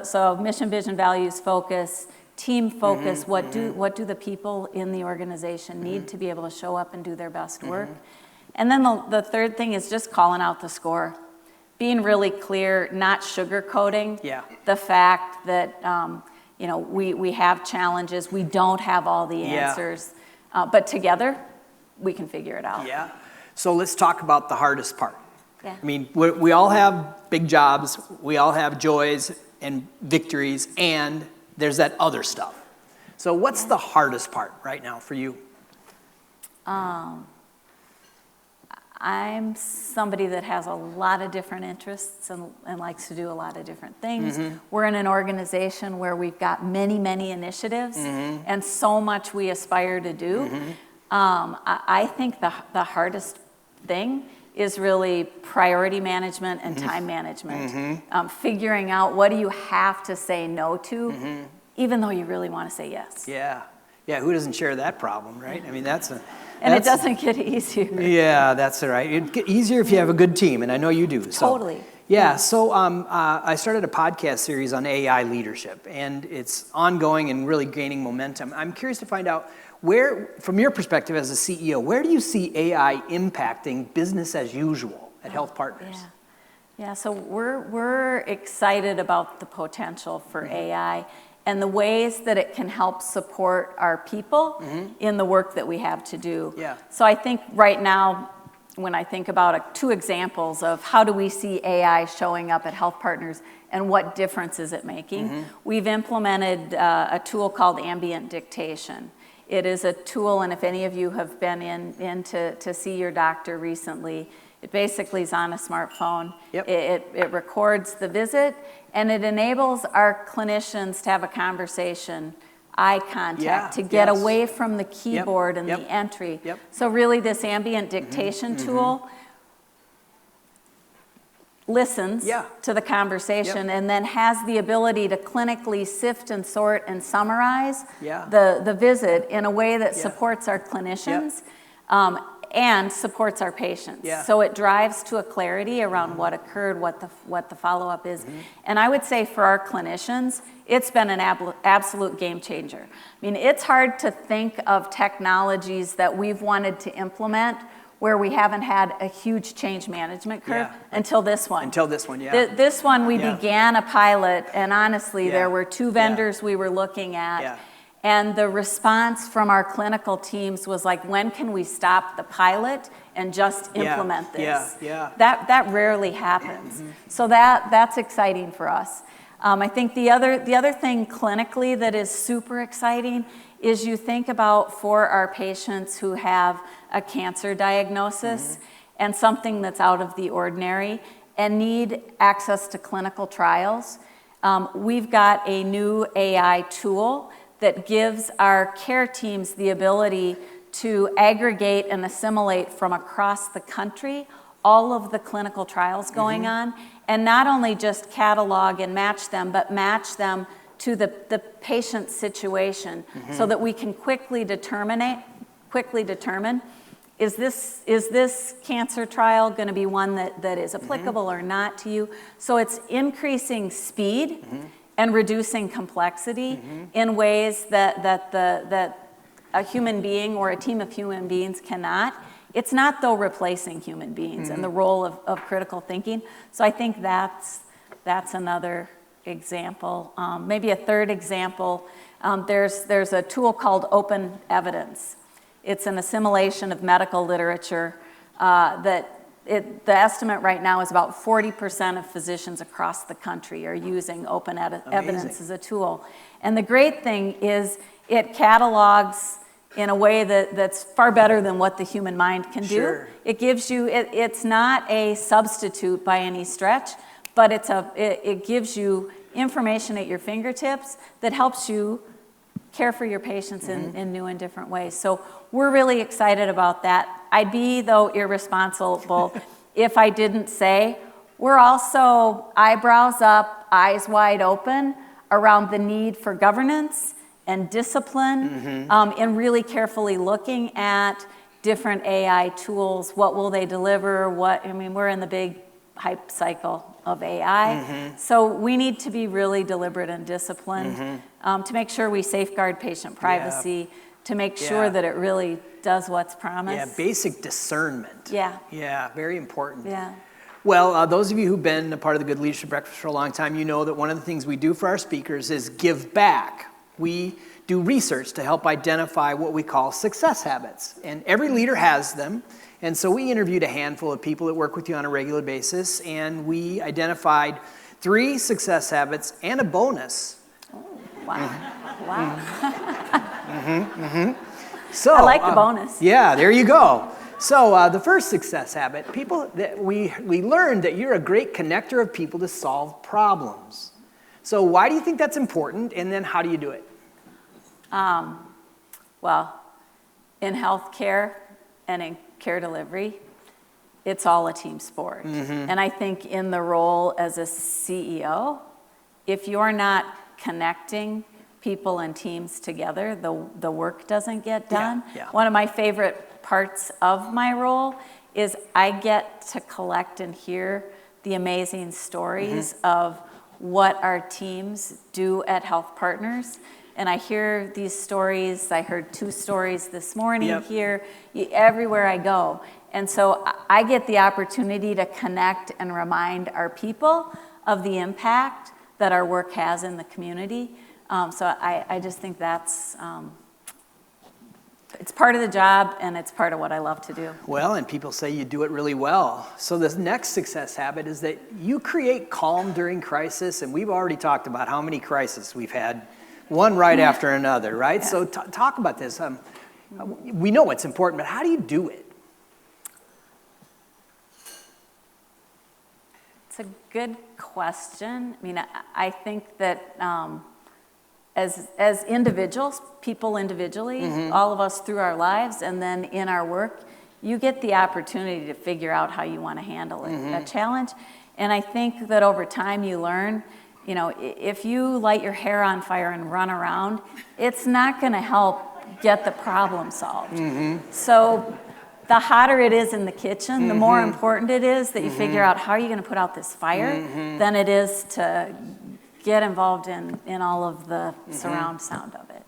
So mission, vision, values, focus, team focus. What do the people in the organization need to be able to show up and do their best work? And then the third thing is just calling out the score, being really clear, not sugarcoating the fact that we have challenges, we don't have all the answers, but together we can figure it out. Yeah. So let's talk about the hardest part. Yeah. I mean, we all have big jobs, we all have joys and victories, and there's that other stuff. So what's the hardest part right now for you? I'm somebody that has a lot of different interests and likes to do a lot of different things. We're in an organization where we've got many, many initiatives and so much we aspire to do. I think the hardest thing is really priority management and time management. Figuring out what do you have to say no to, even though you really want to say yes. Yeah, who doesn't share that problem, right? I mean, and it doesn't get easier. Yeah, that's right. It'd get easier if you have a good team, and I know you do. So. Totally. Yeah, so I started a podcast series on AI leadership, and it's ongoing and really gaining momentum. I'm curious to find out where, from your perspective as a CEO, where do you see AI impacting business as usual at Health Partners? Yeah, so we're excited about the potential for AI and the ways that it can help support our people in the work that we have to do. So I think right now, when I think about two examples of how do we see AI showing up at Health Partners and what difference is it making, we've implemented a tool called ambient dictation. It is a tool, and if any of you have been in to see your doctor recently, it basically is on a smartphone. It records the visit, and it enables our clinicians to have a conversation, eye contact, to get away from the keyboard and the entry. So really this ambient dictation tool listens to the conversation and then has the ability to clinically sift and sort and summarize the visit in a way that supports our clinicians. and supports our patients. Yeah. So it drives to a clarity around what occurred, what the follow-up is. And I would say for our clinicians, it's been an absolute game changer. I mean, it's hard to think of technologies that we've wanted to implement where we haven't had a huge change management curve until this one. Until this one, yeah. This one, we began a pilot, and honestly, there were 2 vendors we were looking at. Yeah. And the response from our clinical teams was like, when can we stop the pilot and just implement this? That rarely happens. So that's exciting for us. I think the other thing clinically that is super exciting is you think about for our patients who have a cancer diagnosis and something that's out of the ordinary and need access to clinical trials. We've got a new AI tool that gives our care teams the ability to aggregate and assimilate from across the country all of the clinical trials going on, and not only just catalog and match them, but match them to the patient's situation so that we can quickly determine, is this cancer trial going to be one that is applicable or not to you? So it's increasing speed and reducing complexity in ways that a human being or a team of human beings cannot. It's not, though, replacing human beings and the role of critical thinking. So I think that's another example. Maybe a third example, there's a tool called Open Evidence. It's an assimilation of medical literature the estimate right now is about 40% of physicians across the country are using open evidence as a tool. And the great thing is it catalogs in a way that's far better than what the human mind can do. It gives you, it's not a substitute by any stretch, but it gives you information at your fingertips that helps you care for your patients in new and different ways. So we're really excited about that. I'd be, though, irresponsible if I didn't say we're also eyebrows up, eyes wide open around the need for governance and discipline in really carefully looking at different AI tools. What will they deliver? We're in the big hype cycle of AI. So we need to be really deliberate and disciplined to make sure we safeguard patient privacy, to make sure that it really does what's promised. Yeah, basic discernment. Yeah, very important. Yeah. Well, those of you who've been a part of the Good Leadership Breakfast for a long time, you know that one of the things we do for our speakers is give back. We do research to help identify what we call success habits. And every leader has them. And so we interviewed a handful of people that work with you on a regular basis, and we identified 3 success habits and a bonus. Oh, wow. Wow. So, I like the bonus. Yeah, there you go. So the first success habit, people that we learned that you're a great connector of people to solve problems. So why do you think that's important, and then how do you do it? Well, in healthcare and in care delivery, it's all a team sport. And I think in the role as a CEO, if you're not connecting people and teams together, the work doesn't get done. One of my favorite parts of my role is I get to collect and hear the amazing stories of what our teams do at Health Partners. And I hear these stories. I heard 2 stories this morning here, everywhere I go. And so I get the opportunity to connect and remind our people of the impact that our work has in the community. So I just think that's, it's part of the job, and it's part of what I love to do. Well, and people say you do it really well. So this next success habit is that you create calm during crisis, and we've already talked about how many crises we've had, one right after another, right? So talk about this. We know it's important, but how do you do it? It's a good question. I mean, I think that as individuals, people individually, all of us through our lives, and then in our work, you get the opportunity to figure out how you want to handle a challenge. And I think that over time you learn, you know, if you light your hair on fire and run around, it's not going to help get the problem solved. So the hotter it is in the kitchen, the more important it is that you figure out how are you going to put out this fire than it is to get involved in all of the surround sound of it.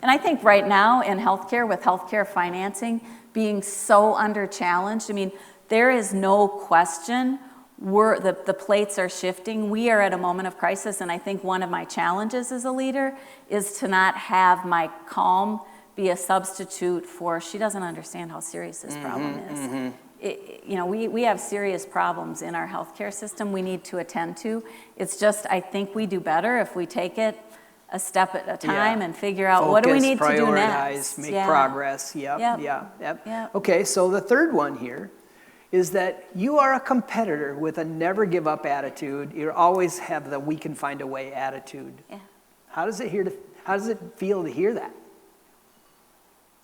And I think right now in healthcare, with healthcare financing being so under challenged, I mean, there is no question the plates are shifting. We are at a moment of crisis, and I think one of my challenges as a leader is to not have my calm be a substitute for she doesn't understand how serious this problem is. We have serious problems in our healthcare system we need to attend to. It's just I think we do better if we take it a step at a time and figure out what do we need to do next. Make progress. Yep. Okay, so the third one here is that you are a competitor with a never give up attitude. You always have the we can find a way attitude. Yeah. How does it feel to hear that?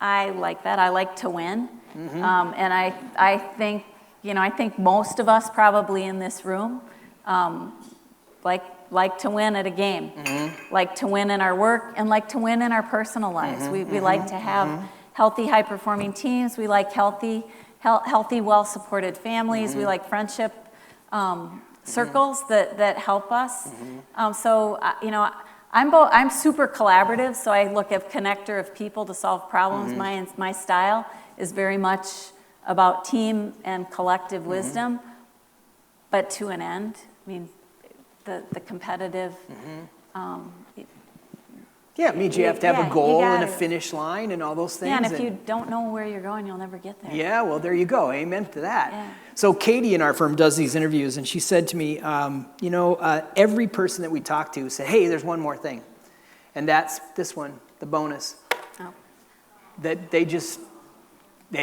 I like that. I like to win. And I think, I think most of us probably in this room like to win at a game, like to win in our work, and like to win in our personal lives. We like to have healthy, high-performing teams. We like healthy, well-supported families. We like friendship circles that help us. I'm super collaborative, so I look at connector of people to solve problems. My style is very much about team and collective wisdom, but to an end. I mean, the competitive. It means you have to have a goal and a finish line and all those things. Yeah, and if you don't know where you're going, you'll never get there. Yeah, well, there you go. Amen to that. Yeah. So Katie in our firm does these interviews, and she said to me, every person that we talk to said, hey, there's one more thing. And that's this one, the bonus. Oh. That they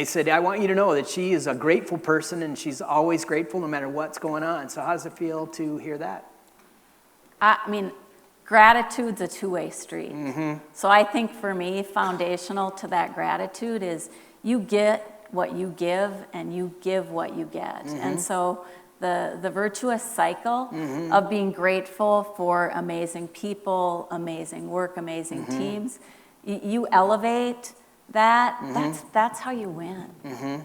said, I want you to know that she is a grateful person, and she's always grateful no matter what's going on. So how does it feel to hear that? I mean, gratitude's a two-way street. So I think for me, foundational to that gratitude is you get what you give and you give what you get. And so the virtuous cycle of being grateful for amazing people, amazing work, amazing teams, you elevate that, that's how you win.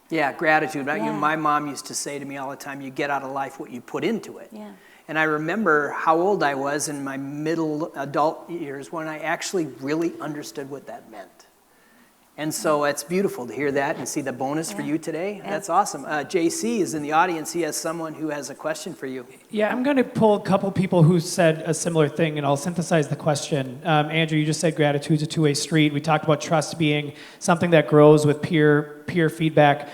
Yeah, gratitude. Yeah. My mom used to say to me all the time, you get out of life what you put into it. Yeah. And I remember how old I was in my middle adult years when I actually really understood what that meant. And so it's beautiful to hear that and see the bonus for you today. Yeah. That's awesome. JC is in the audience. He has someone who has a question for you. Yeah, I'm going to pull a couple people who said a similar thing, and I'll synthesize the question. Andrew, you just said gratitude's a two-way street. We talked about trust being something that grows with peer feedback.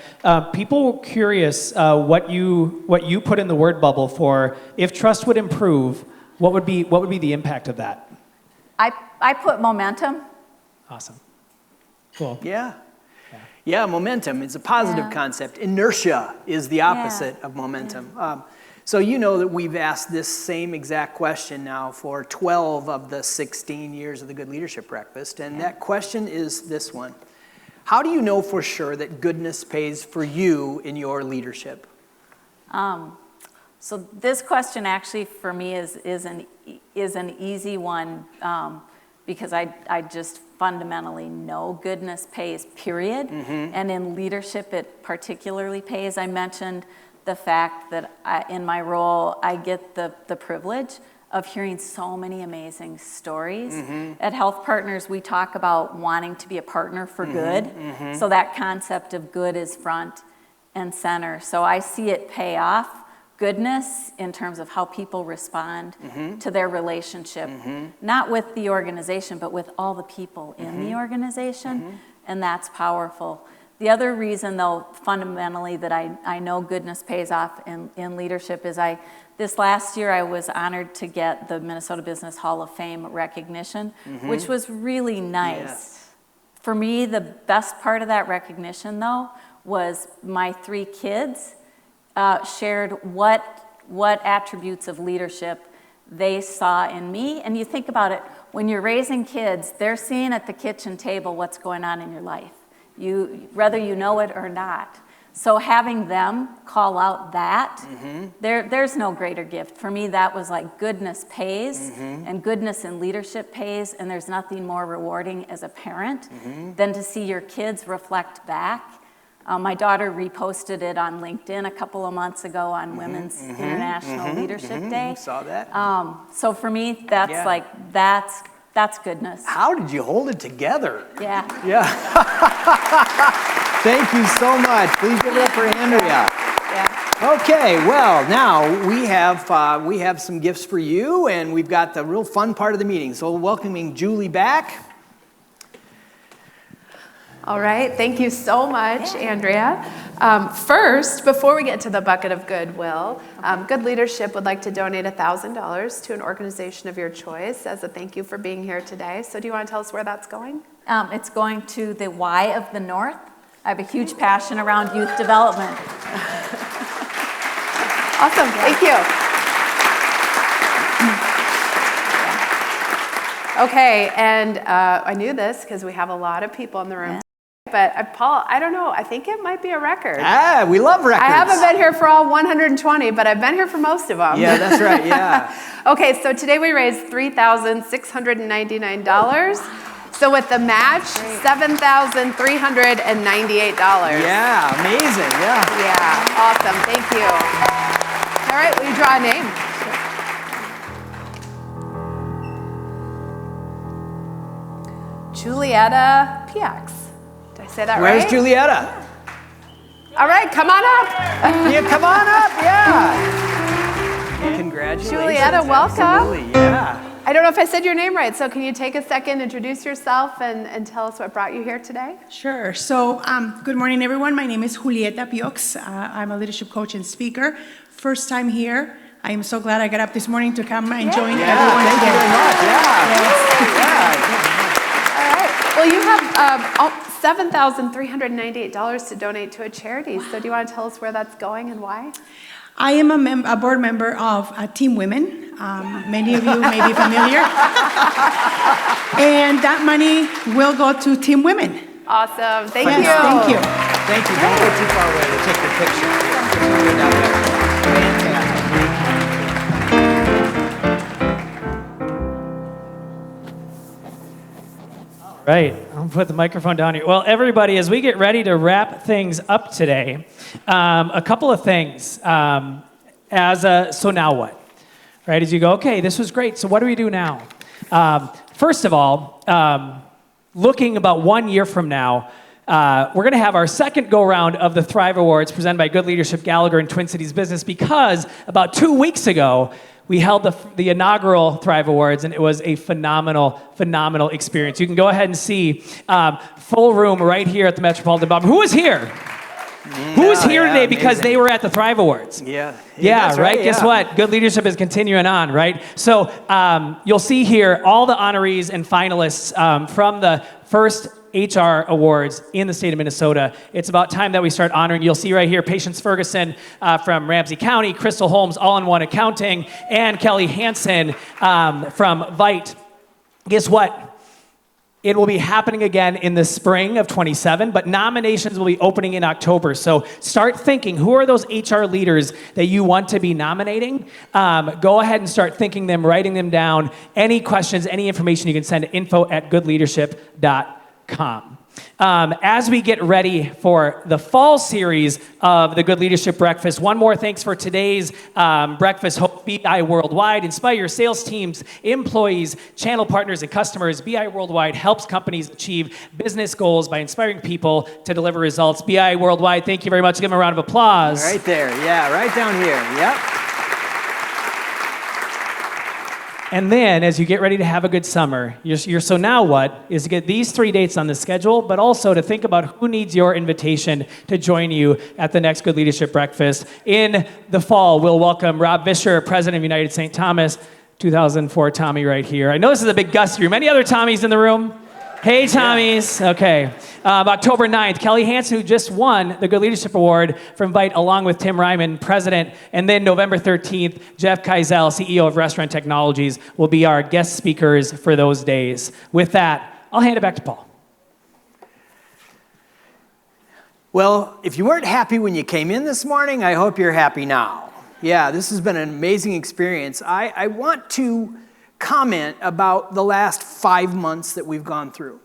People were curious what you put in the word bubble for if trust would improve. What would be the impact of that? I put momentum. Awesome. Cool. Yeah, momentum is a positive concept. Inertia is the opposite of momentum. So you know that we've asked this same exact question now for 12 of the 16 years of the Good Leadership Breakfast, and that question is this one. How do you know for sure that goodness pays for you in your leadership? So this question actually for me is an easy one because I just fundamentally know goodness pays, period. And in leadership, it particularly pays. I mentioned the fact that in my role, I get the privilege of hearing so many amazing stories. At Health Partners, we talk about wanting to be a partner for good. So that concept of good is front and center. So I see it pay off. Goodness in terms of how people respond to their relationship, not with the organization, but with all the people in the organization, and that's powerful. The other reason, though, fundamentally that I know goodness pays off in leadership is this last year I was honored to get the Minnesota Business Hall of Fame recognition, which was really nice. For me, the best part of that recognition, though, was my 3 kids shared what attributes of leadership they saw in me. And you think about it, when you're raising kids, they're seeing at the kitchen table what's going on in your life, whether you know it or not. So having them call out that, there's no greater gift. For me, that was like goodness pays, and goodness in leadership pays, and there's nothing more rewarding as a parent than to see your kids reflect back My daughter reposted it on LinkedIn a couple of months ago on Women's International Leadership Day. Saw that. So for me, that's that's goodness. How did you hold it together? Yeah. Yeah. Thank you so much. Please give it up for Andrea. Yeah. Okay, well, now we have some gifts for you, and we've got the real fun part of the meeting. So welcoming Julie back. All right, thank you so much, Andrea. First, before we get to the bucket of goodwill, Good Leadership would like to donate $1,000 to an organization of your choice as a thank you for being here today. So do you want to tell us where that's going? It's going to the Y of the North. I have a huge passion around youth development. Awesome, thank you. Okay, and I knew this because we have a lot of people in the room. But Paul, I don't know, I think it might be a record. Ah, we love records. I haven't been here for all 120, but I've been here for most of them. Yeah, that's right, yeah. Okay, so today we raised $3,699. So with the match, $7,398. Yeah, amazing, yeah. Yeah, awesome, thank you. All right, will you draw a name? Julietta Piax. Did I say that right? Where's Julietta? All right, come on up. Yeah, come on up, yeah. Congratulations. Julietta, welcome. Absolutely, yeah. I don't know if I said your name right, so can you take a second, introduce yourself, and tell us what brought you here today? Sure. So, good morning, everyone. My name is Julieta Piox. I'm a leadership coach and speaker. First time here. I am so glad I got up this morning to come and join everyone. Thank you very much. Yeah. All right. Well, you have $7,398 to donate to a charity. So do you want to tell us where that's going and why? I am a board member of Team Women. Many of you may be familiar. And that money will go to Team Women. Awesome. Thank you. Thank you. Thank you. Don't go too far away to take your picture. Here, down there. Right, I'll put the microphone down here. Well, everybody, as we get ready to wrap things up today, a couple of things. So now what? Right, as you go, okay, this was great, so what do we do now? First of all, looking about 1 year from now, we're going to have our second go-round of the Thrive Awards presented by Good Leadership Gallagher and Twin Cities Business, because about 2 weeks ago, we held the inaugural Thrive Awards, and it was a phenomenal experience. You can go ahead and see full room right here at the Metropolitan Ballroom. Who was here? Who was here today because they were at the Thrive Awards? Yeah. Yeah, right? Guess what? Good leadership is continuing on, right? So you'll see here all the honorees and finalists from the first HR awards in the state of Minnesota. It's about time that we start honoring. You'll see right here, Patience Ferguson from Ramsey County, Crystal Holmes, All-in-One Accounting, and Kelly Hansen from Vite. Guess what? It will be happening again in the spring of 27, but nominations will be opening in October. So start thinking, who are those HR leaders that you want to be nominating? Go ahead and start thinking them, writing them down. Any questions, any information, you can send to info@goodleadership.com. As we get ready for the fall series of the Good Leadership Breakfast, one more thanks for today's breakfast. Hope BI Worldwide, inspire your sales teams, employees, channel partners, and customers. BI Worldwide helps companies achieve business goals by inspiring people to deliver results. BI Worldwide, thank you very much. Give them a round of applause. Right there, yeah, right down here, yep. And then, as you get ready to have a good summer, your so now what is to get these 3 dates on the schedule, but also to think about who needs your invitation to join you at the next Good Leadership Breakfast. In the fall, we'll welcome Rob Vischer, President of United St. Thomas, 2004 Tommy right here. I know this is a big gusty room. Any other Tommies in the room? Hey, Tommies. Okay. October 9th, Kelly Hansen, who just won the Good Leadership Award from Vite, along with Tim Ryman, President. And then November 13th, Jeff Keisel, CEO of Restaurant Technologies, will be our guest speakers for those days. With that, I'll hand it back to Paul. Well, if you weren't happy when you came in this morning, I hope you're happy now. Yeah, this has been an amazing experience. I want to comment about the last 5 months that we've gone through.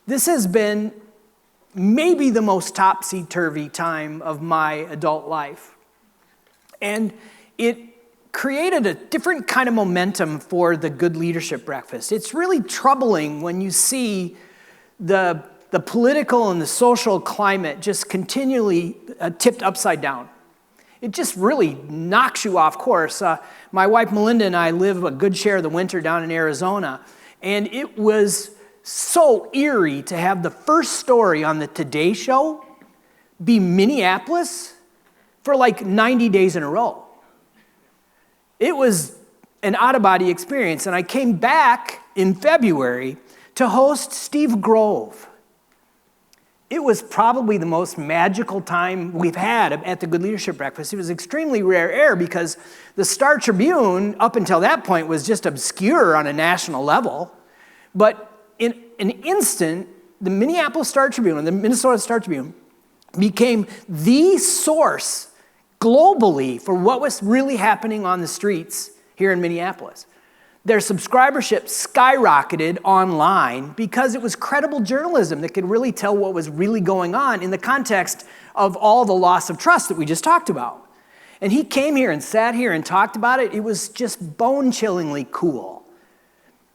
This has been maybe the most topsy-turvy time of my adult life. And it created a different kind of momentum for the Good Leadership Breakfast. It's really troubling when you see the political and the social climate just continually tipped upside down. It just really knocks you off course. My wife Melinda and I live a good share of the winter down in Arizona, and it was so eerie to have the first story on the Today Show be Minneapolis for like 90 days in a row. It was an out-of-body experience, and I came back in February to host Steve Grove. It was probably the most magical time we've had at the Good Leadership Breakfast. It was extremely rare air because the Star Tribune, up until that point, was just obscure on a national level. But in an instant, the Minneapolis Star Tribune and the Minnesota Star Tribune became the source globally for what was really happening on the streets here in Minneapolis. Their subscribership skyrocketed online because it was credible journalism that could really tell what was really going on in the context of all the loss of trust that we just talked about. And he came here and sat here and talked about it. It was just bone-chillingly cool.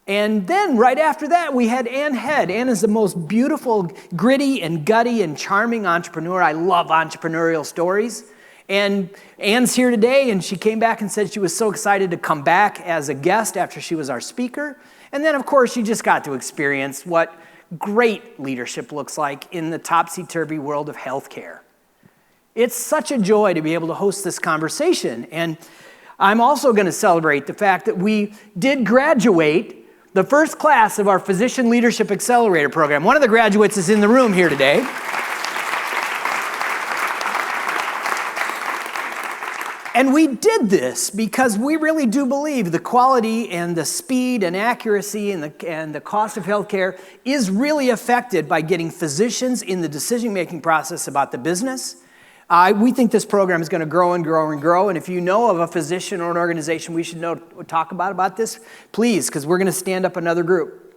And then right after that, we had Ann Head. Ann is the most beautiful, gritty and gutty and charming entrepreneur. I love entrepreneurial stories. And Ann's here today, and she came back and said she was so excited to come back as a guest after she was our speaker. And then, of course, you just got to experience what great leadership looks like in the topsy-turvy world of healthcare. It's such a joy to be able to host this conversation. And I'm also going to celebrate the fact that we did graduate the first class of our Physician Leadership Accelerator program. One of the graduates is in the room here today. And we did this because we really do believe the quality and the speed and accuracy and the cost of healthcare is really affected by getting physicians in the decision-making process about the business. We think this program is going to grow and grow and grow. And if you know of a physician or an organization we should talk about this, please, because we're going to stand up another group.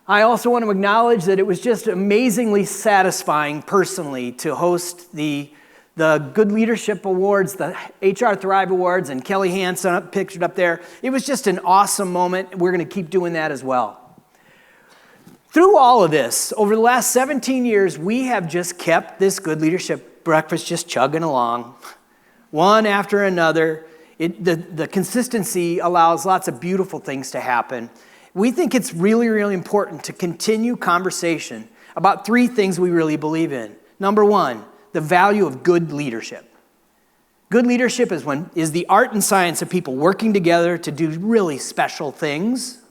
I also want to acknowledge that it was just amazingly satisfying personally to host the Good Leadership Awards, the HR Thrive Awards, and Kelly Hansen pictured up there. It was just an awesome moment. We're going to keep doing that as well. Through all of this, over the last 17 years, we have just kept this Good Leadership Breakfast just chugging along, one after another. The consistency allows lots of beautiful things to happen. We think it's really, really important to continue conversation about three things we really believe in. Number one, the value of good leadership. Good leadership is the art and science of people working together to do really special things.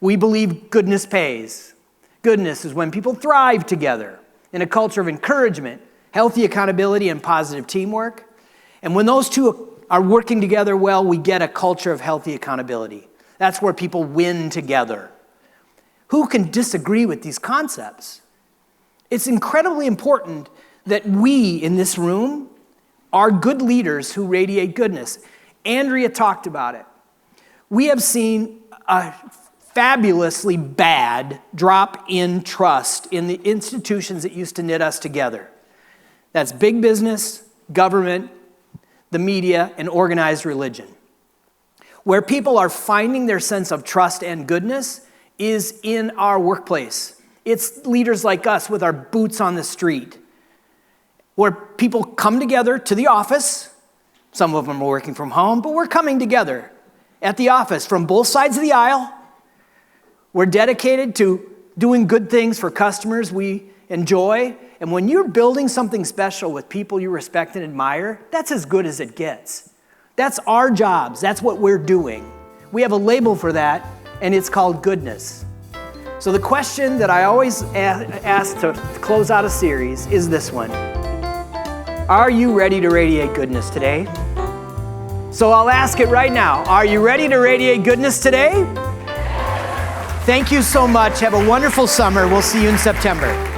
We believe goodness pays. Goodness is when people thrive together in a culture of encouragement, healthy accountability, and positive teamwork. And when those two are working together well, we get a culture of healthy accountability. That's where people win together. Who can disagree with these concepts? It's incredibly important that we in this room are good leaders who radiate goodness. Andrea talked about it. We have seen a fabulously bad drop in trust in the institutions that used to knit us together. That's big business, government, the media, and organized religion. Where people are finding their sense of trust and goodness is in our workplace. It's leaders like us with our boots on the street, where people come together to the office. Some of them are working from home, but we're coming together at the office from both sides of the aisle. We're dedicated to doing good things for customers we enjoy. And when you're building something special with people you respect and admire, that's as good as it gets. That's our jobs. That's what we're doing. We have a label for that, and it's called goodness. So the question that I always ask to close out a series is this one. Are you ready to radiate goodness today? So I'll ask it right now. Are you ready to radiate goodness today? Thank you so much. Have a wonderful summer. We'll see you in September.